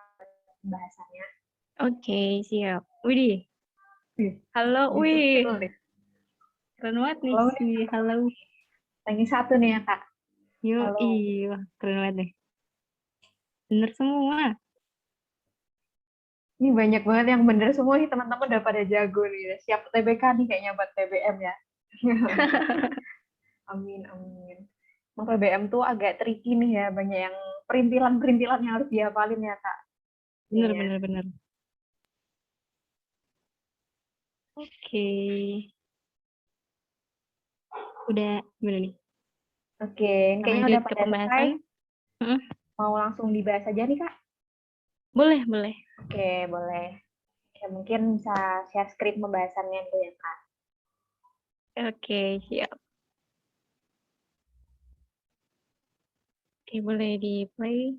bahasanya. Oke, siap. Widih. Wih, Halo, wih. di-spill nih. Keren banget nih Halo si nih, halo. ranking 1 nih ya Kak. Halo. Yoi, wah keren banget deh. Bener semua. Ini banyak banget yang bener semua nih teman-teman udah pada jago nih. Udah siap TBK nih kayaknya buat TBM ya. Amin, amin. Emang PBM tuh agak tricky nih ya, banyak yang perintilan-perintilan yang harus dihafalin ya, Kak. Bener, Iya. bener, bener. Oke. Udah, gimana nih? Oke, ini Kita kayaknya lanjut udah ke pada selesai. pembahasan. Mm, Mau langsung dibahas aja nih, Kak? boleh, boleh. Oke, boleh. Oke, mungkin bisa share screen pembahasannya dulu ya, Kak. Oke, siap. Oke, boleh di play.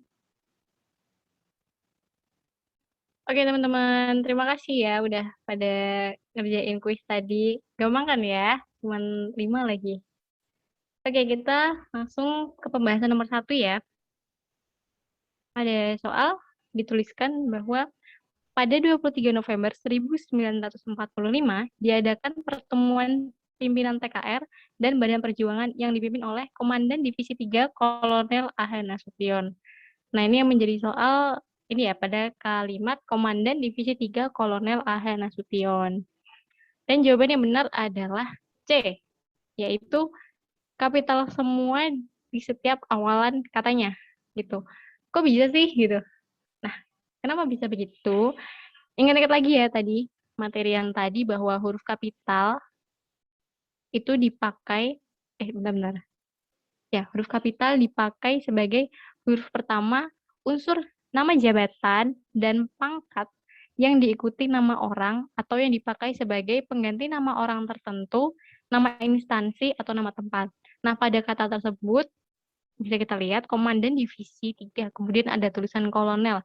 Oke, teman-teman. Terima kasih ya udah pada ngerjain kuis tadi. Gampang kan ya? Cuman 5 lagi. Oke, kita langsung ke pembahasan nomor 1 ya. Ada soal dituliskan bahwa pada 23 November 1945 diadakan pertemuan pimpinan TKR dan Badan Perjuangan yang dipimpin oleh Komandan Divisi 3 Kolonel A.H. Nasution. Nah, ini yang menjadi soal ini ya pada kalimat Komandan Divisi 3 Kolonel A.H. Nasution. Dan jawaban yang benar adalah C, yaitu kapital semua di setiap awalan katanya gitu. Kok bisa sih gitu? Nah, kenapa bisa begitu? Ingat-ingat lagi ya tadi, materi yang tadi bahwa huruf kapital itu dipakai, benar-benar. Ya, huruf kapital dipakai sebagai huruf pertama unsur nama jabatan dan pangkat yang diikuti nama orang atau yang dipakai sebagai pengganti nama orang tertentu, nama instansi, atau nama tempat. Nah, pada kata tersebut, bisa kita lihat Komandan Divisi 3, kemudian ada tulisan kolonel.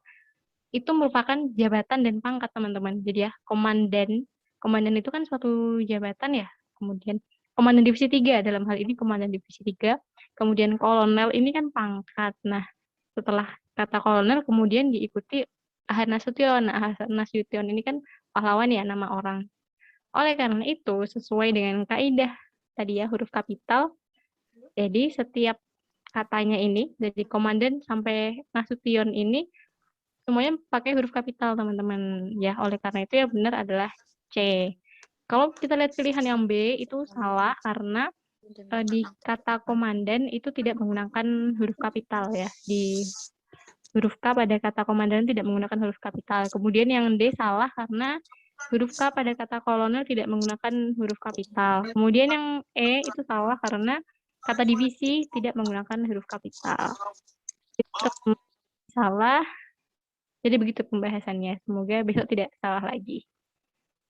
Itu merupakan jabatan dan pangkat teman-teman. Jadi ya, komandan itu kan suatu jabatan ya. Kemudian komandan divisi 3 dalam hal ini komandan divisi 3. Kemudian kolonel ini kan pangkat. Nah, setelah kata kolonel kemudian diikuti Ahad Nasution. Nah, Ahad Nasution ini kan pahlawan ya nama orang. Oleh karena itu, sesuai dengan kaidah tadi ya huruf kapital, jadi setiap katanya ini dari komandan sampai Nasution ini semuanya pakai huruf kapital, teman-teman. Ya, oleh karena itu yang benar adalah C. Kalau kita lihat pilihan yang B, itu salah karena di kata komandan itu tidak menggunakan huruf kapital ya. Di huruf K pada kata komandan tidak menggunakan huruf kapital. Kemudian yang D salah karena huruf K pada kata kolonel tidak menggunakan huruf kapital. Kemudian yang E itu salah karena kata divisi tidak menggunakan huruf kapital. Itu salah. Jadi begitu pembahasannya. Semoga besok tidak salah lagi.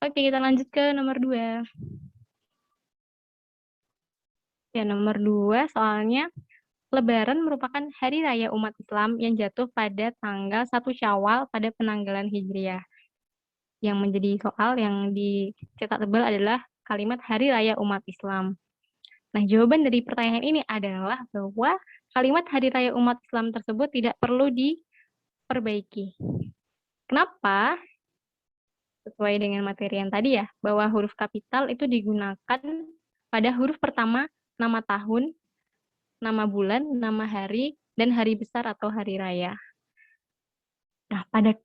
Oke, kita lanjut ke nomor 2. Ya, nomor 2 soalnya Lebaran merupakan hari raya umat Islam yang jatuh pada tanggal 1 Syawal pada penanggalan Hijriah. Yang menjadi soal yang dicetak tebal adalah kalimat hari raya umat Islam. Nah, jawaban dari pertanyaan ini adalah bahwa kalimat hari raya umat Islam tersebut tidak perlu diperbaiki. Kenapa? Sesuai dengan materi yang tadi ya, bahwa huruf kapital itu digunakan pada huruf pertama nama tahun, nama bulan, nama hari, dan hari besar atau hari raya. Nah, pada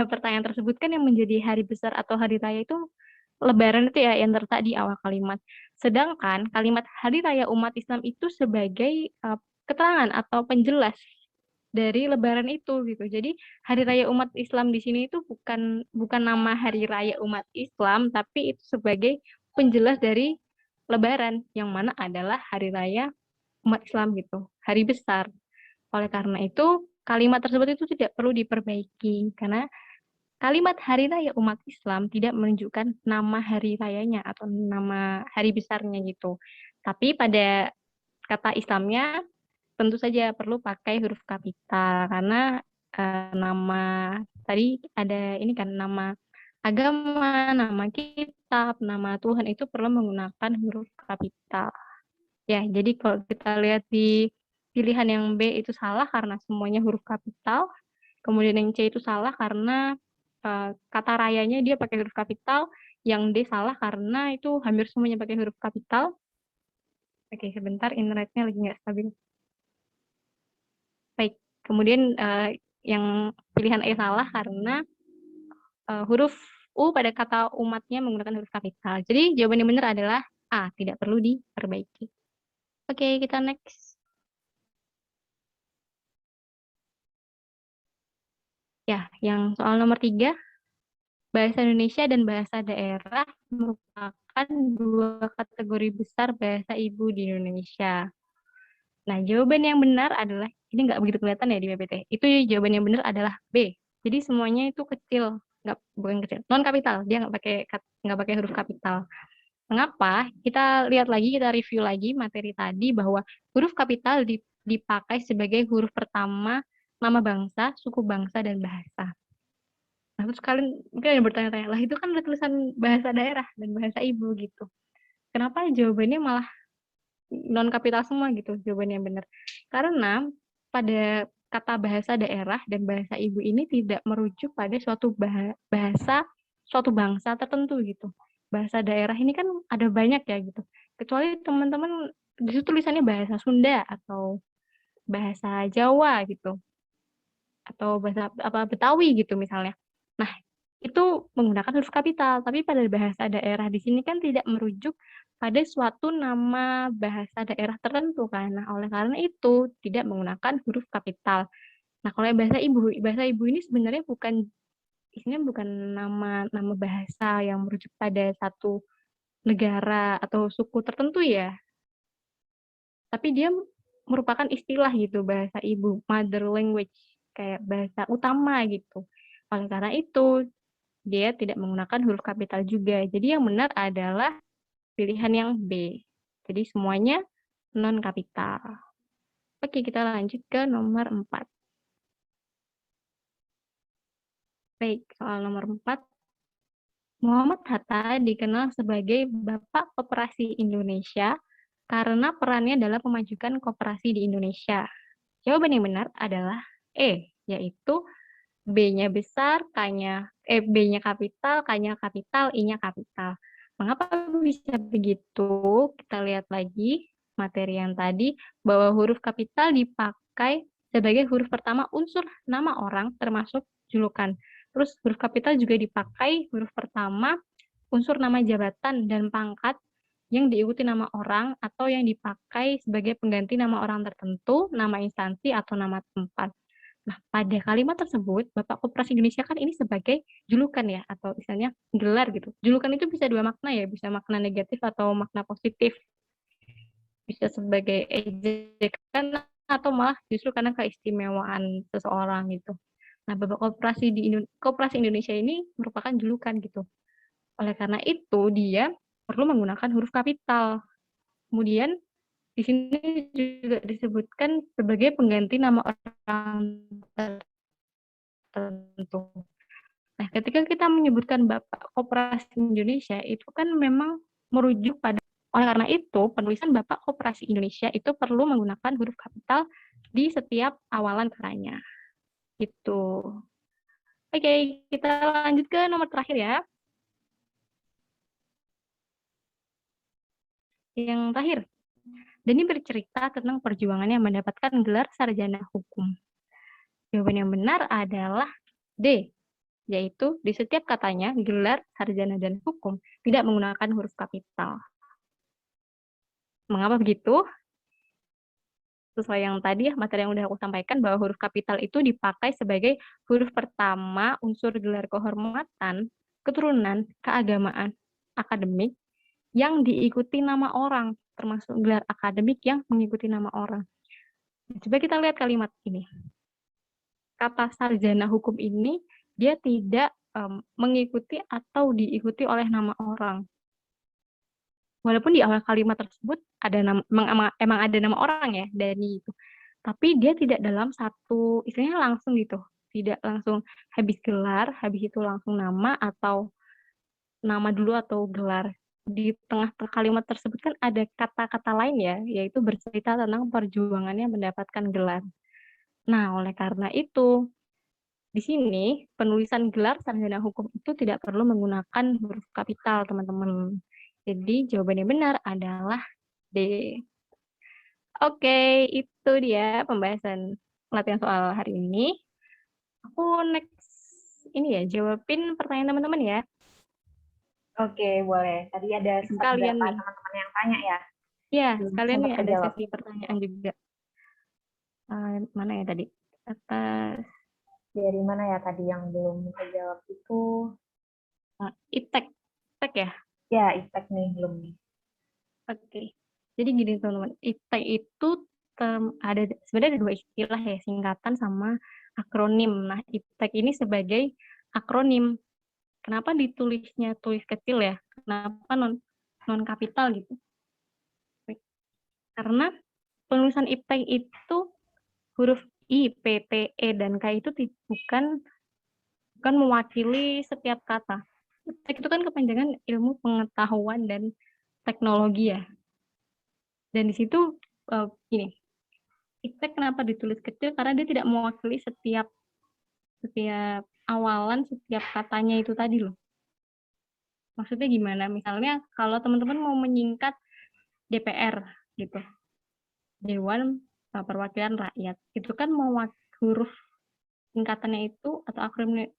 pertanyaan tersebut kan yang menjadi hari besar atau hari raya itu Lebaran itu ya yang terletak di awal kalimat. Sedangkan kalimat hari raya umat Islam itu sebagai keterangan atau penjelas dari Lebaran itu gitu. Jadi hari raya umat Islam di sini itu bukan nama hari raya umat Islam, tapi itu sebagai penjelas dari Lebaran yang mana adalah hari raya umat Islam gitu, hari besar. Oleh karena itu kalimat tersebut itu tidak perlu diperbaiki karena kalimat hari raya umat Islam tidak menunjukkan nama hari rayanya atau nama hari besarnya gitu. Tapi pada kata Islamnya tentu saja perlu pakai huruf kapital karena nama tadi ada ini kan nama agama, nama kitab, nama Tuhan itu perlu menggunakan huruf kapital. Ya, jadi kalau kita lihat di pilihan yang B itu salah karena semuanya huruf kapital. Kemudian yang C itu salah karena kata rayanya dia pakai huruf kapital. Yang D salah karena itu hampir semuanya pakai huruf kapital. Oke, sebentar, internetnya lagi nggak stabil. Baik, kemudian yang pilihan E salah karena huruf U pada kata umatnya menggunakan huruf kapital. Jadi jawaban yang benar adalah A, tidak perlu diperbaiki. Oke, kita next. Ya, yang soal nomor 3, bahasa Indonesia dan bahasa daerah merupakan dua kategori besar bahasa ibu di Indonesia. Nah, jawaban yang benar adalah, ini nggak begitu kelihatan ya di PPT, itu jawaban yang benar adalah B. Jadi semuanya itu kecil, bukan kecil, non kapital, dia nggak pakai huruf kapital. Mengapa? Kita lihat lagi, kita review lagi materi tadi bahwa huruf kapital dipakai sebagai huruf pertama nama bangsa, suku bangsa, dan bahasa. Nah, terus kalian mungkin ada bertanya-tanya, lah itu kan ada tulisan bahasa daerah dan bahasa ibu gitu. Kenapa jawabannya malah non kapital semua gitu jawabannya yang benar? Karena pada kata bahasa daerah dan bahasa ibu ini tidak merujuk pada suatu bahasa suatu bangsa tertentu gitu. Bahasa daerah ini kan ada banyak ya gitu. Kecuali teman-teman di situ tulisannya bahasa Sunda atau bahasa Jawa gitu. Atau bahasa apa Betawi gitu misalnya. Nah, itu menggunakan huruf kapital, tapi pada bahasa daerah di sini kan tidak merujuk pada suatu nama bahasa daerah tertentu kan. Nah, oleh karena itu tidak menggunakan huruf kapital. Nah, kalau yang bahasa ibu ini sebenarnya isinya bukan nama bahasa yang merujuk pada satu negara atau suku tertentu ya. Tapi dia merupakan istilah gitu bahasa ibu, mother language, kayak bahasa utama gitu. Oleh karena itu, dia tidak menggunakan huruf kapital juga. Jadi yang benar adalah pilihan yang B. Jadi semuanya non kapital. Oke, kita lanjut ke nomor 4. Baik, soal nomor 4. Muhammad Hatta dikenal sebagai Bapak Koperasi Indonesia karena perannya dalam memajukan koperasi di Indonesia. Jawaban yang benar adalah E, yaitu B-nya besar, B-nya kapital, K-nya kapital, I-nya kapital. Mengapa bisa begitu? Kita lihat lagi materi yang tadi, bahwa huruf kapital dipakai sebagai huruf pertama unsur nama orang termasuk julukan. Terus huruf kapital juga dipakai huruf pertama unsur nama jabatan dan pangkat yang diikuti nama orang atau yang dipakai sebagai pengganti nama orang tertentu, nama instansi, atau nama tempat. Nah, pada kalimat tersebut, Bapak Koperasi Indonesia kan ini sebagai julukan ya, atau misalnya gelar gitu. Julukan itu bisa dua makna ya, bisa makna negatif atau makna positif. Bisa sebagai ejekan atau malah justru karena keistimewaan seseorang gitu. Nah, Bapak Koperasi Indonesia ini merupakan julukan gitu. Oleh karena itu, dia perlu menggunakan huruf kapital. Kemudian di sini juga disebutkan sebagai pengganti nama orang tertentu. Nah, ketika kita menyebutkan Bapak Koperasi Indonesia, itu kan memang merujuk pada, oleh karena itu, penulisan Bapak Koperasi Indonesia itu perlu menggunakan huruf kapital di setiap awalan katanya. Gitu. Oke, kita lanjut ke nomor terakhir ya. Yang terakhir, Dani bercerita tentang perjuangannya mendapatkan gelar sarjana hukum. Jawaban yang benar adalah D, yaitu di setiap katanya gelar sarjana dan hukum tidak menggunakan huruf kapital. Mengapa begitu? Sesuai yang tadi materi yang udah aku sampaikan bahwa huruf kapital itu dipakai sebagai huruf pertama unsur gelar kehormatan, keturunan, keagamaan, akademik yang diikuti nama orang, termasuk gelar akademik yang mengikuti nama orang. Coba kita lihat kalimat ini. Kata sarjana hukum ini dia tidak mengikuti atau diikuti oleh nama orang. Walaupun di awal kalimat tersebut ada nama, emang ada nama orang ya, Dani itu. Tapi dia tidak dalam satu, istilahnya langsung gitu. Tidak langsung habis gelar, habis itu langsung nama atau nama dulu atau gelar. Di tengah kalimat tersebut kan ada kata-kata lain ya, yaitu bercerita tentang perjuangannya mendapatkan gelar. Nah, oleh karena itu, di sini penulisan gelar sarjana hukum itu tidak perlu menggunakan huruf kapital, teman-teman. Jadi jawaban yang benar adalah D. Oke, itu dia pembahasan latihan soal hari ini. Aku next ini ya, jawabin pertanyaan teman-teman ya. Oke, boleh. Tadi ada Sekalian beberapa nih. teman-teman yang tanya ya. Ya, Belum sekalian sempat nih ada kejawab. sesi pertanyaan juga. Mana ya tadi? Atas Dari mana ya tadi yang belum kejawab itu? ITEK. ITEK ya? Ya, IPTEK nih, belum nih. Oke. Jadi gini teman-teman, ITEK itu ada sebenarnya ada dua istilah ya, singkatan sama akronim. Nah, ITEK ini sebagai akronim. Kenapa ditulisnya tulis kecil ya? Kenapa non kapital gitu? Karena penulisan IPTEK itu huruf I, P, T, E, dan K itu bukan mewakili setiap kata. IPTEK itu kan kepanjangan ilmu pengetahuan dan teknologi ya. Dan di situ gini, IPTEK kenapa ditulis kecil? Karena dia tidak mewakili setiap awalan, setiap katanya itu tadi loh. Maksudnya gimana? Misalnya kalau teman-teman mau menyingkat DPR gitu, Dewan Perwakilan Rakyat, itu kan huruf singkatannya itu atau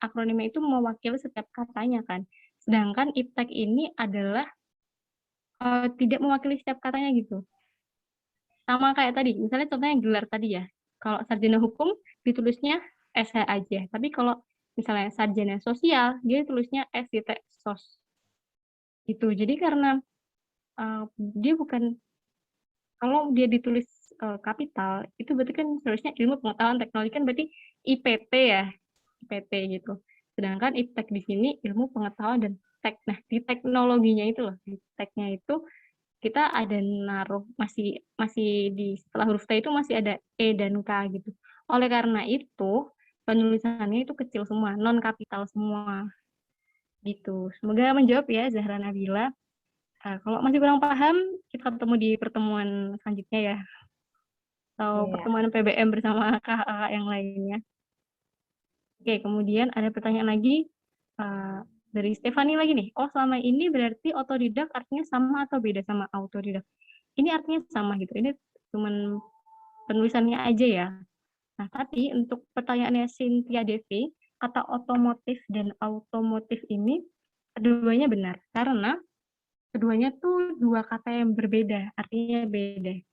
akronimnya itu mewakili setiap katanya kan. Sedangkan IPTEK ini adalah tidak mewakili setiap katanya gitu. Sama kayak tadi, misalnya contohnya gelar tadi ya. Kalau sarjana hukum ditulisnya SH aja. Tapi kalau misalnya sarjana sosial, dia tulisnya SIT-SOS. Gitu. Jadi karena dia bukan, kalau dia ditulis kapital, itu berarti kan seharusnya ilmu pengetahuan teknologi kan berarti IPT ya. IPT gitu. Sedangkan IPTEK di sini ilmu pengetahuan dan nah di teknologinya itu loh, di teknya itu kita ada naruh masih di setelah huruf T itu masih ada E dan K gitu. Oleh karena itu penulisannya itu kecil semua, non kapital semua gitu. Semoga menjawab ya Zahra Nabila. Kalau masih kurang paham, kita ketemu di pertemuan selanjutnya ya, atau pertemuan PBM bersama kakak yang lainnya. Oke, kemudian ada pertanyaan lagi dari Stefani lagi nih. Oh, selama ini berarti otodidak artinya sama atau beda sama autodidak? Ini artinya sama gitu. Ini cuman penulisannya aja ya. Nah, tapi untuk pertanyaannya Cynthia Devi, kata otomotif dan automotif ini keduanya benar. Karena keduanya tuh dua kata yang berbeda, artinya beda.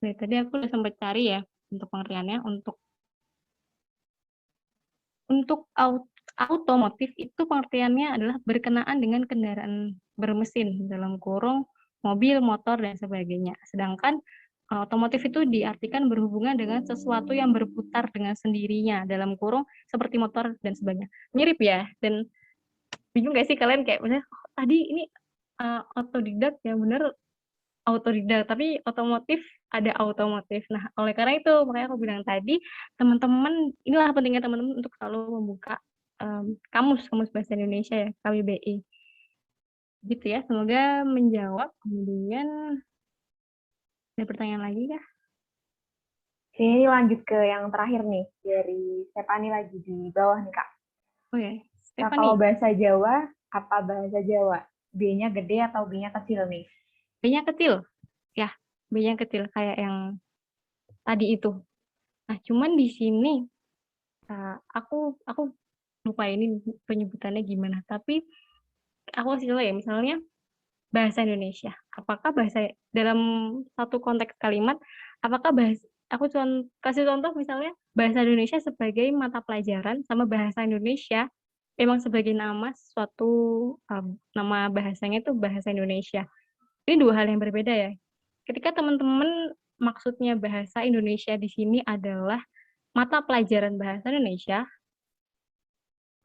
Nah, tadi aku udah sempat cari ya untuk pengertiannya. Untuk Untuk otomotif itu pengertiannya adalah berkenaan dengan kendaraan bermesin, dalam kurung mobil, motor, dan sebagainya. Sedangkan otomotif itu diartikan berhubungan dengan sesuatu yang berputar dengan sendirinya, dalam kurung seperti motor dan sebagainya. Mirip ya, dan bingung gak sih kalian kayak misalnya, "Oh, tadi ini otodidak ya bener autodidak, tapi otomotif ada otomotif." Nah, oleh karena itu makanya aku bilang tadi, teman-teman inilah pentingnya teman-teman untuk selalu membuka kamus bahasa Indonesia ya, KBBI. Gitu ya, semoga menjawab. Kemudian ada pertanyaan lagi kah? Oke, ini lanjut ke yang terakhir nih, dari Stephanie lagi di bawah nih, Kak. Oh ya, Nah, kalau Stephanie, bahasa Jawa, apa bahasa Jawa? B-nya gede atau B-nya kecil nih? B-nya kecil. Ya, B-nya kecil kayak yang tadi itu. Nah, cuman di sini aku lupa ini penyebutannya gimana, tapi aku kasih tahu ya, misalnya bahasa Indonesia. Apakah bahasa dalam satu konteks kalimat, apakah aku kasih contoh misalnya bahasa Indonesia sebagai mata pelajaran sama bahasa Indonesia memang sebagai nama suatu nama bahasanya itu bahasa Indonesia. Ini dua hal yang berbeda ya. Ketika teman-teman maksudnya bahasa Indonesia di sini adalah mata pelajaran bahasa Indonesia,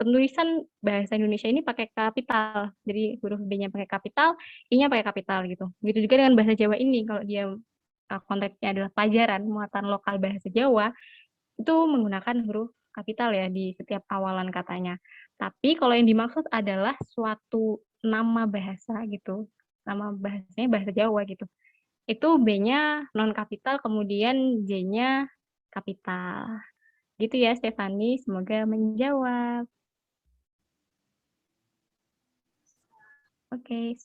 penulisan bahasa Indonesia ini pakai kapital. Jadi huruf B-nya pakai kapital, I-nya pakai kapital gitu. Begitu juga dengan bahasa Jawa ini, kalau dia konteksnya adalah pelajaran muatan lokal bahasa Jawa, itu menggunakan huruf kapital ya di setiap awalan katanya. Tapi kalau yang dimaksud adalah suatu nama bahasa gitu. Nama bahasanya bahasa Jawa gitu. Itu B-nya non kapital, kemudian J-nya kapital. Gitu ya, Stefani. Semoga menjawab. Oke,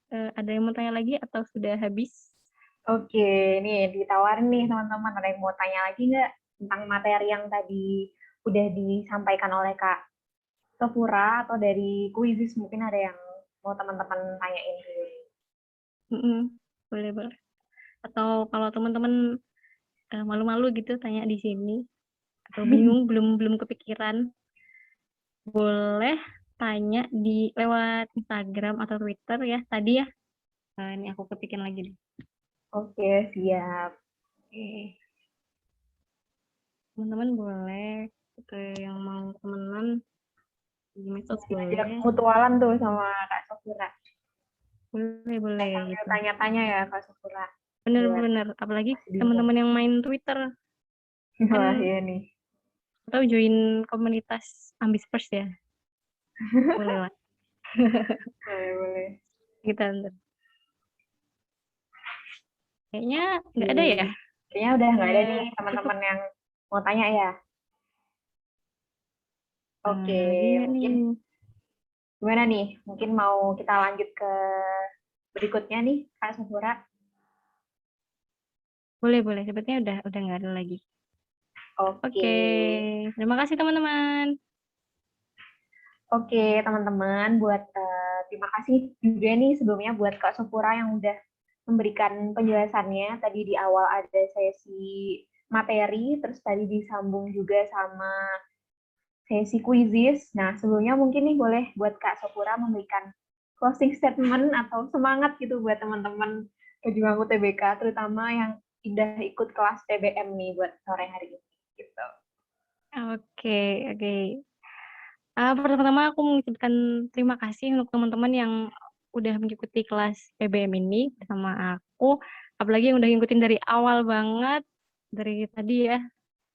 ada yang mau tanya lagi atau sudah habis? Oke, nih ditawarin nih teman-teman, ada yang mau tanya lagi nggak tentang materi yang tadi udah disampaikan oleh Kak Sofura, atau dari kuisis mungkin ada yang mau teman-teman tanyain dulu. Boleh, boleh. Atau kalau teman-teman malu-malu gitu tanya di sini, atau bingung, belum kepikiran, boleh tanya di lewat Instagram atau Twitter ya, tadi ya. Ini aku kepikiran lagi deh. Oke, siap. Oke. Teman-teman boleh, yang mau temenan di medsos Diajak boleh. mutualan tuh sama Kak Sofura. Boleh Sambil gitu. tanya-tanya ya Kak Sofura. Bener-bener, apalagi teman-teman yang main Twitter Wah, kan, iya nih. atau join komunitas Ambispers ya, boleh lah. Boleh. Kita ntar. Kayaknya nggak ada ya. Kayaknya udah nggak ada nih Cukup. teman-teman yang mau tanya ya. Oke, Lagi nggak mungkin nih? gimana nih? Mungkin mau kita lanjut ke berikutnya nih, Kak Sofura. Boleh. Sepertinya udah nggak ada lagi. Oke. Terima kasih teman-teman. Oke, teman-teman, terima kasih juga nih sebelumnya buat Kak Sofura yang udah memberikan penjelasannya. Tadi di awal ada sesi materi, terus tadi disambung juga sama sesi kuisis. Nah, sebelumnya mungkin nih boleh buat Kak Sofura memberikan closing statement atau semangat gitu buat teman-teman pejuang UTBK, terutama yang udah ikut kelas TBM nih buat sore hari ini. Gitu. Oke. Pertama-tama aku mengucapkan terima kasih untuk teman-teman yang udah mengikuti kelas PBM ini bersama aku. Apalagi yang udah ngikutin dari awal banget, dari tadi ya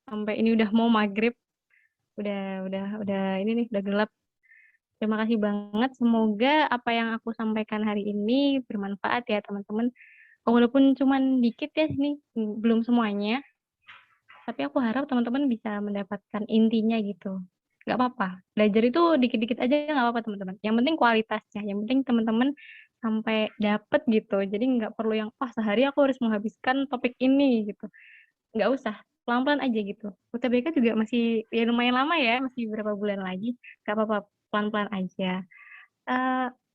sampai ini udah mau maghrib, udah ini nih udah gelap. Terima kasih banget. Semoga apa yang aku sampaikan hari ini bermanfaat ya teman-teman. Walaupun cuman dikit ya nih, belum semuanya. Tapi aku harap teman-teman bisa mendapatkan intinya gitu. Nggak apa-apa. Belajar itu dikit-dikit aja nggak apa-apa teman-teman. Yang penting kualitasnya. Yang penting teman-teman sampai dapet gitu. Jadi nggak perlu yang, sehari aku harus menghabiskan topik ini gitu. Nggak usah. Pelan-pelan aja gitu. UTBK juga masih ya lumayan lama ya. Masih beberapa bulan lagi. Nggak apa-apa. Pelan-pelan aja.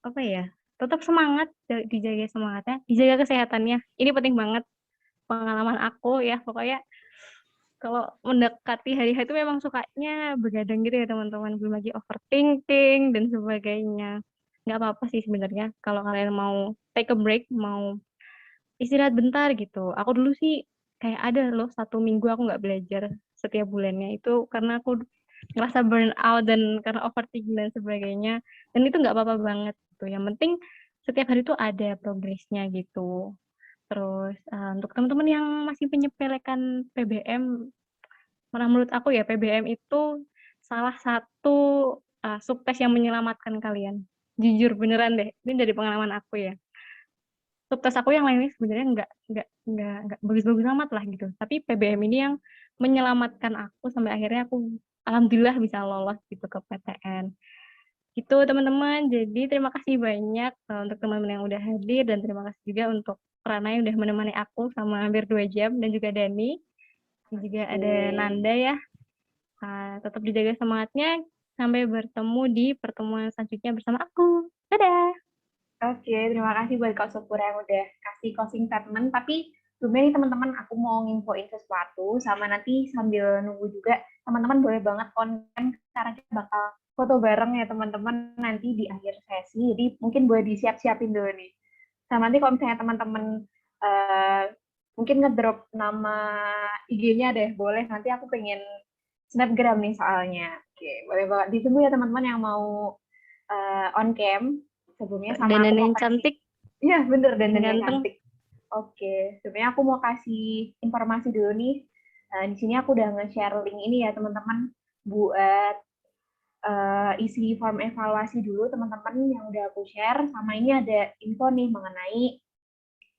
Apa ya? Tetap semangat. Dijaga semangatnya. Dijaga kesehatannya. Ini penting banget. Pengalaman aku ya. Pokoknya kalau mendekati hari H itu memang sukanya begadang gitu ya teman-teman, belum lagi overthinking dan sebagainya. Nggak apa-apa sih sebenarnya kalau kalian mau take a break, mau istirahat bentar gitu. Aku dulu sih kayak ada loh 1 minggu aku nggak belajar setiap bulannya itu karena aku ngerasa burn out dan karena overthinking dan sebagainya. Dan itu nggak apa-apa banget gitu. Yang penting setiap hari itu ada progresnya gitu. Terus untuk teman-teman yang masih menyepelekan PBM, malah menurut aku ya PBM itu salah satu subtes yang menyelamatkan kalian. Jujur beneran deh, ini dari pengalaman aku ya. Subtes aku yang lainnya sebenarnya nggak bagus-bagus amat lah gitu. Tapi PBM ini yang menyelamatkan aku sampai akhirnya aku alhamdulillah bisa lolos gitu ke PTN. Gitu teman-teman. Jadi terima kasih banyak untuk teman-teman yang udah hadir dan terima kasih juga untuk Rana yang udah menemani aku sama hampir 2 jam dan juga Dani. Dan juga ada Nanda ya. Tetap dijaga semangatnya. Sampai bertemu di pertemuan selanjutnya bersama aku. Dadah! Oke, terima kasih buat Kak Supura yang udah kasih closing statement. Tapi sebelumnya nih teman-teman, aku mau nginfoin sesuatu, sama nanti sambil nunggu juga, teman-teman boleh banget konten, karena kita bakal foto bareng ya teman-teman nanti di akhir sesi. Jadi mungkin boleh disiap-siapin dulu nih. Sama nanti kalau misalnya teman-teman mungkin ngedrop nama IG-nya deh, boleh. Nanti aku pengen snapgram nih soalnya. Oke, boleh banget. Ditunggu ya teman-teman yang mau on cam. Sebelumnya sama aku Dan mau yang kasih, cantik, iya bener dan yang ganteng. cantik. Oke, sebelumnya aku mau kasih informasi dulu nih. Di sini aku udah nge-share link ini ya teman-teman buat isi form evaluasi dulu teman-teman yang udah aku share. Sama ini ada info nih mengenai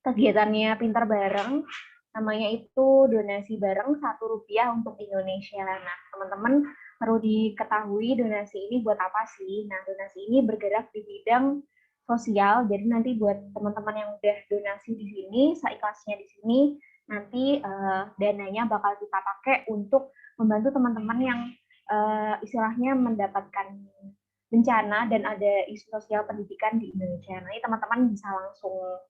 kegiatannya Pintar Bareng. Namanya itu donasi bareng Rp1 untuk Indonesia. Nah, teman-teman perlu diketahui donasi ini buat apa sih? Nah, donasi ini bergerak di bidang sosial. Jadi nanti buat teman-teman yang udah donasi di sini, seikhlasnya di sini, nanti dananya bakal kita pakai untuk membantu teman-teman yang istilahnya mendapatkan bencana dan ada isu sosial pendidikan di Indonesia. Nanti teman-teman bisa langsung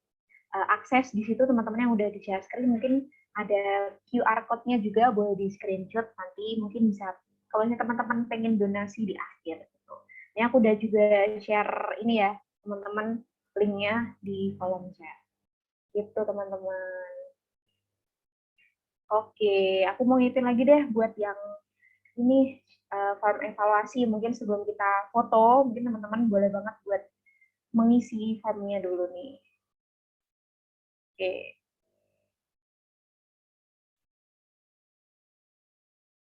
akses di situ teman-teman yang udah di share screen, mungkin ada QR code-nya juga, boleh di screenshot nanti mungkin bisa kalau misalnya teman-teman pengen donasi di akhir gitu. Ini aku udah juga share ini ya teman-teman linknya di kolom chat gitu teman-teman. Oke, aku mau ngitin lagi deh buat yang ini form evaluasi. Mungkin sebelum kita foto, mungkin teman-teman boleh banget buat mengisi formnya dulu nih. Oke.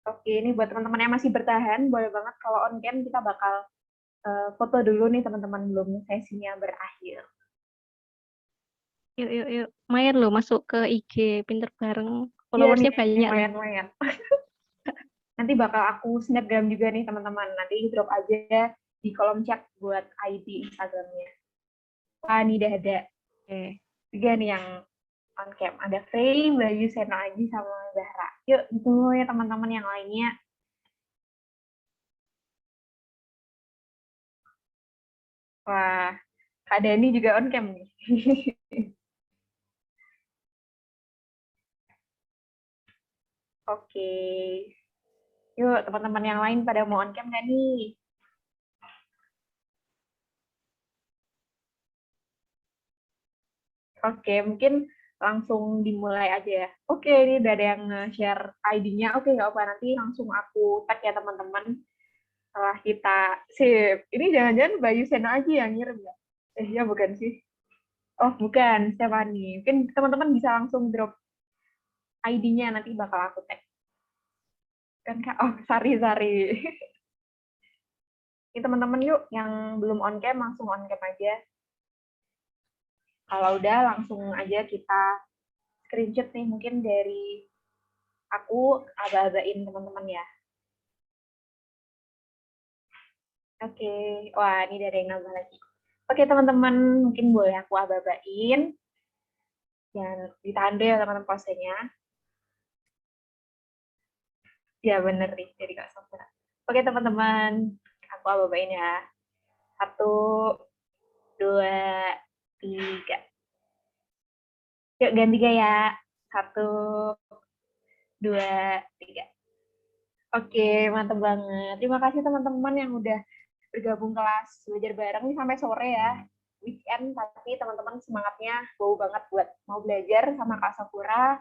Oke, ini buat teman-teman yang masih bertahan, boleh banget kalau on cam kita bakal foto dulu nih teman-teman belum sesinya berakhir. Yuk, yuk, yuk. Main lo masuk ke IG Pinter Bareng. Iya nih, Followersnya banyak nih. lumayan-lumayan. Nanti bakal aku snapgram juga nih teman-teman. Nanti drop aja di kolom chat buat ID Instagramnya. Wah, ini udah ada Oke. 3 nih yang on cam. Ada Faye, Bayu, Sena Aji, sama Zahra. Yuk, ditunggu ya teman-teman yang lainnya. Wah, Kak Dani juga on cam nih. Oke. Yuk, teman-teman yang lain pada mau on cam nggak nih? Oke, mungkin langsung dimulai aja ya. Oke, ini udah ada yang share ID-nya. Oke, nggak apa, nanti langsung aku tag ya teman-teman. Setelah kita sip. Ini jangan-jangan Bayu Seno aja yang ngirim ya? Ya bukan sih. Oh, bukan, Stephanie. Mungkin teman-teman bisa langsung drop ID-nya, nanti bakal aku tag. Kan Kak? Oh, Sari-Sari. Ini teman-teman yuk, yang belum on cam, langsung on cam aja. Kalau udah, langsung aja kita screenshot nih, mungkin dari aku aba-abain teman-teman ya. Oke, wah ini ada yang nambah lagi. Oke teman-teman, mungkin boleh aku aba-abain. Jangan ditahan deh teman-teman posenya. Ya bener nih, jadi Kak Sofra. Oke teman-teman, aku aba-abain ya. 1, 2, 3. Yuk ganti gaya. 1, 2, 3. Oke, mantap banget. Terima kasih teman-teman yang udah bergabung kelas belajar bareng nih sampai sore ya. Weekend, tapi teman-teman semangatnya bau banget buat mau belajar sama Kak Sakura.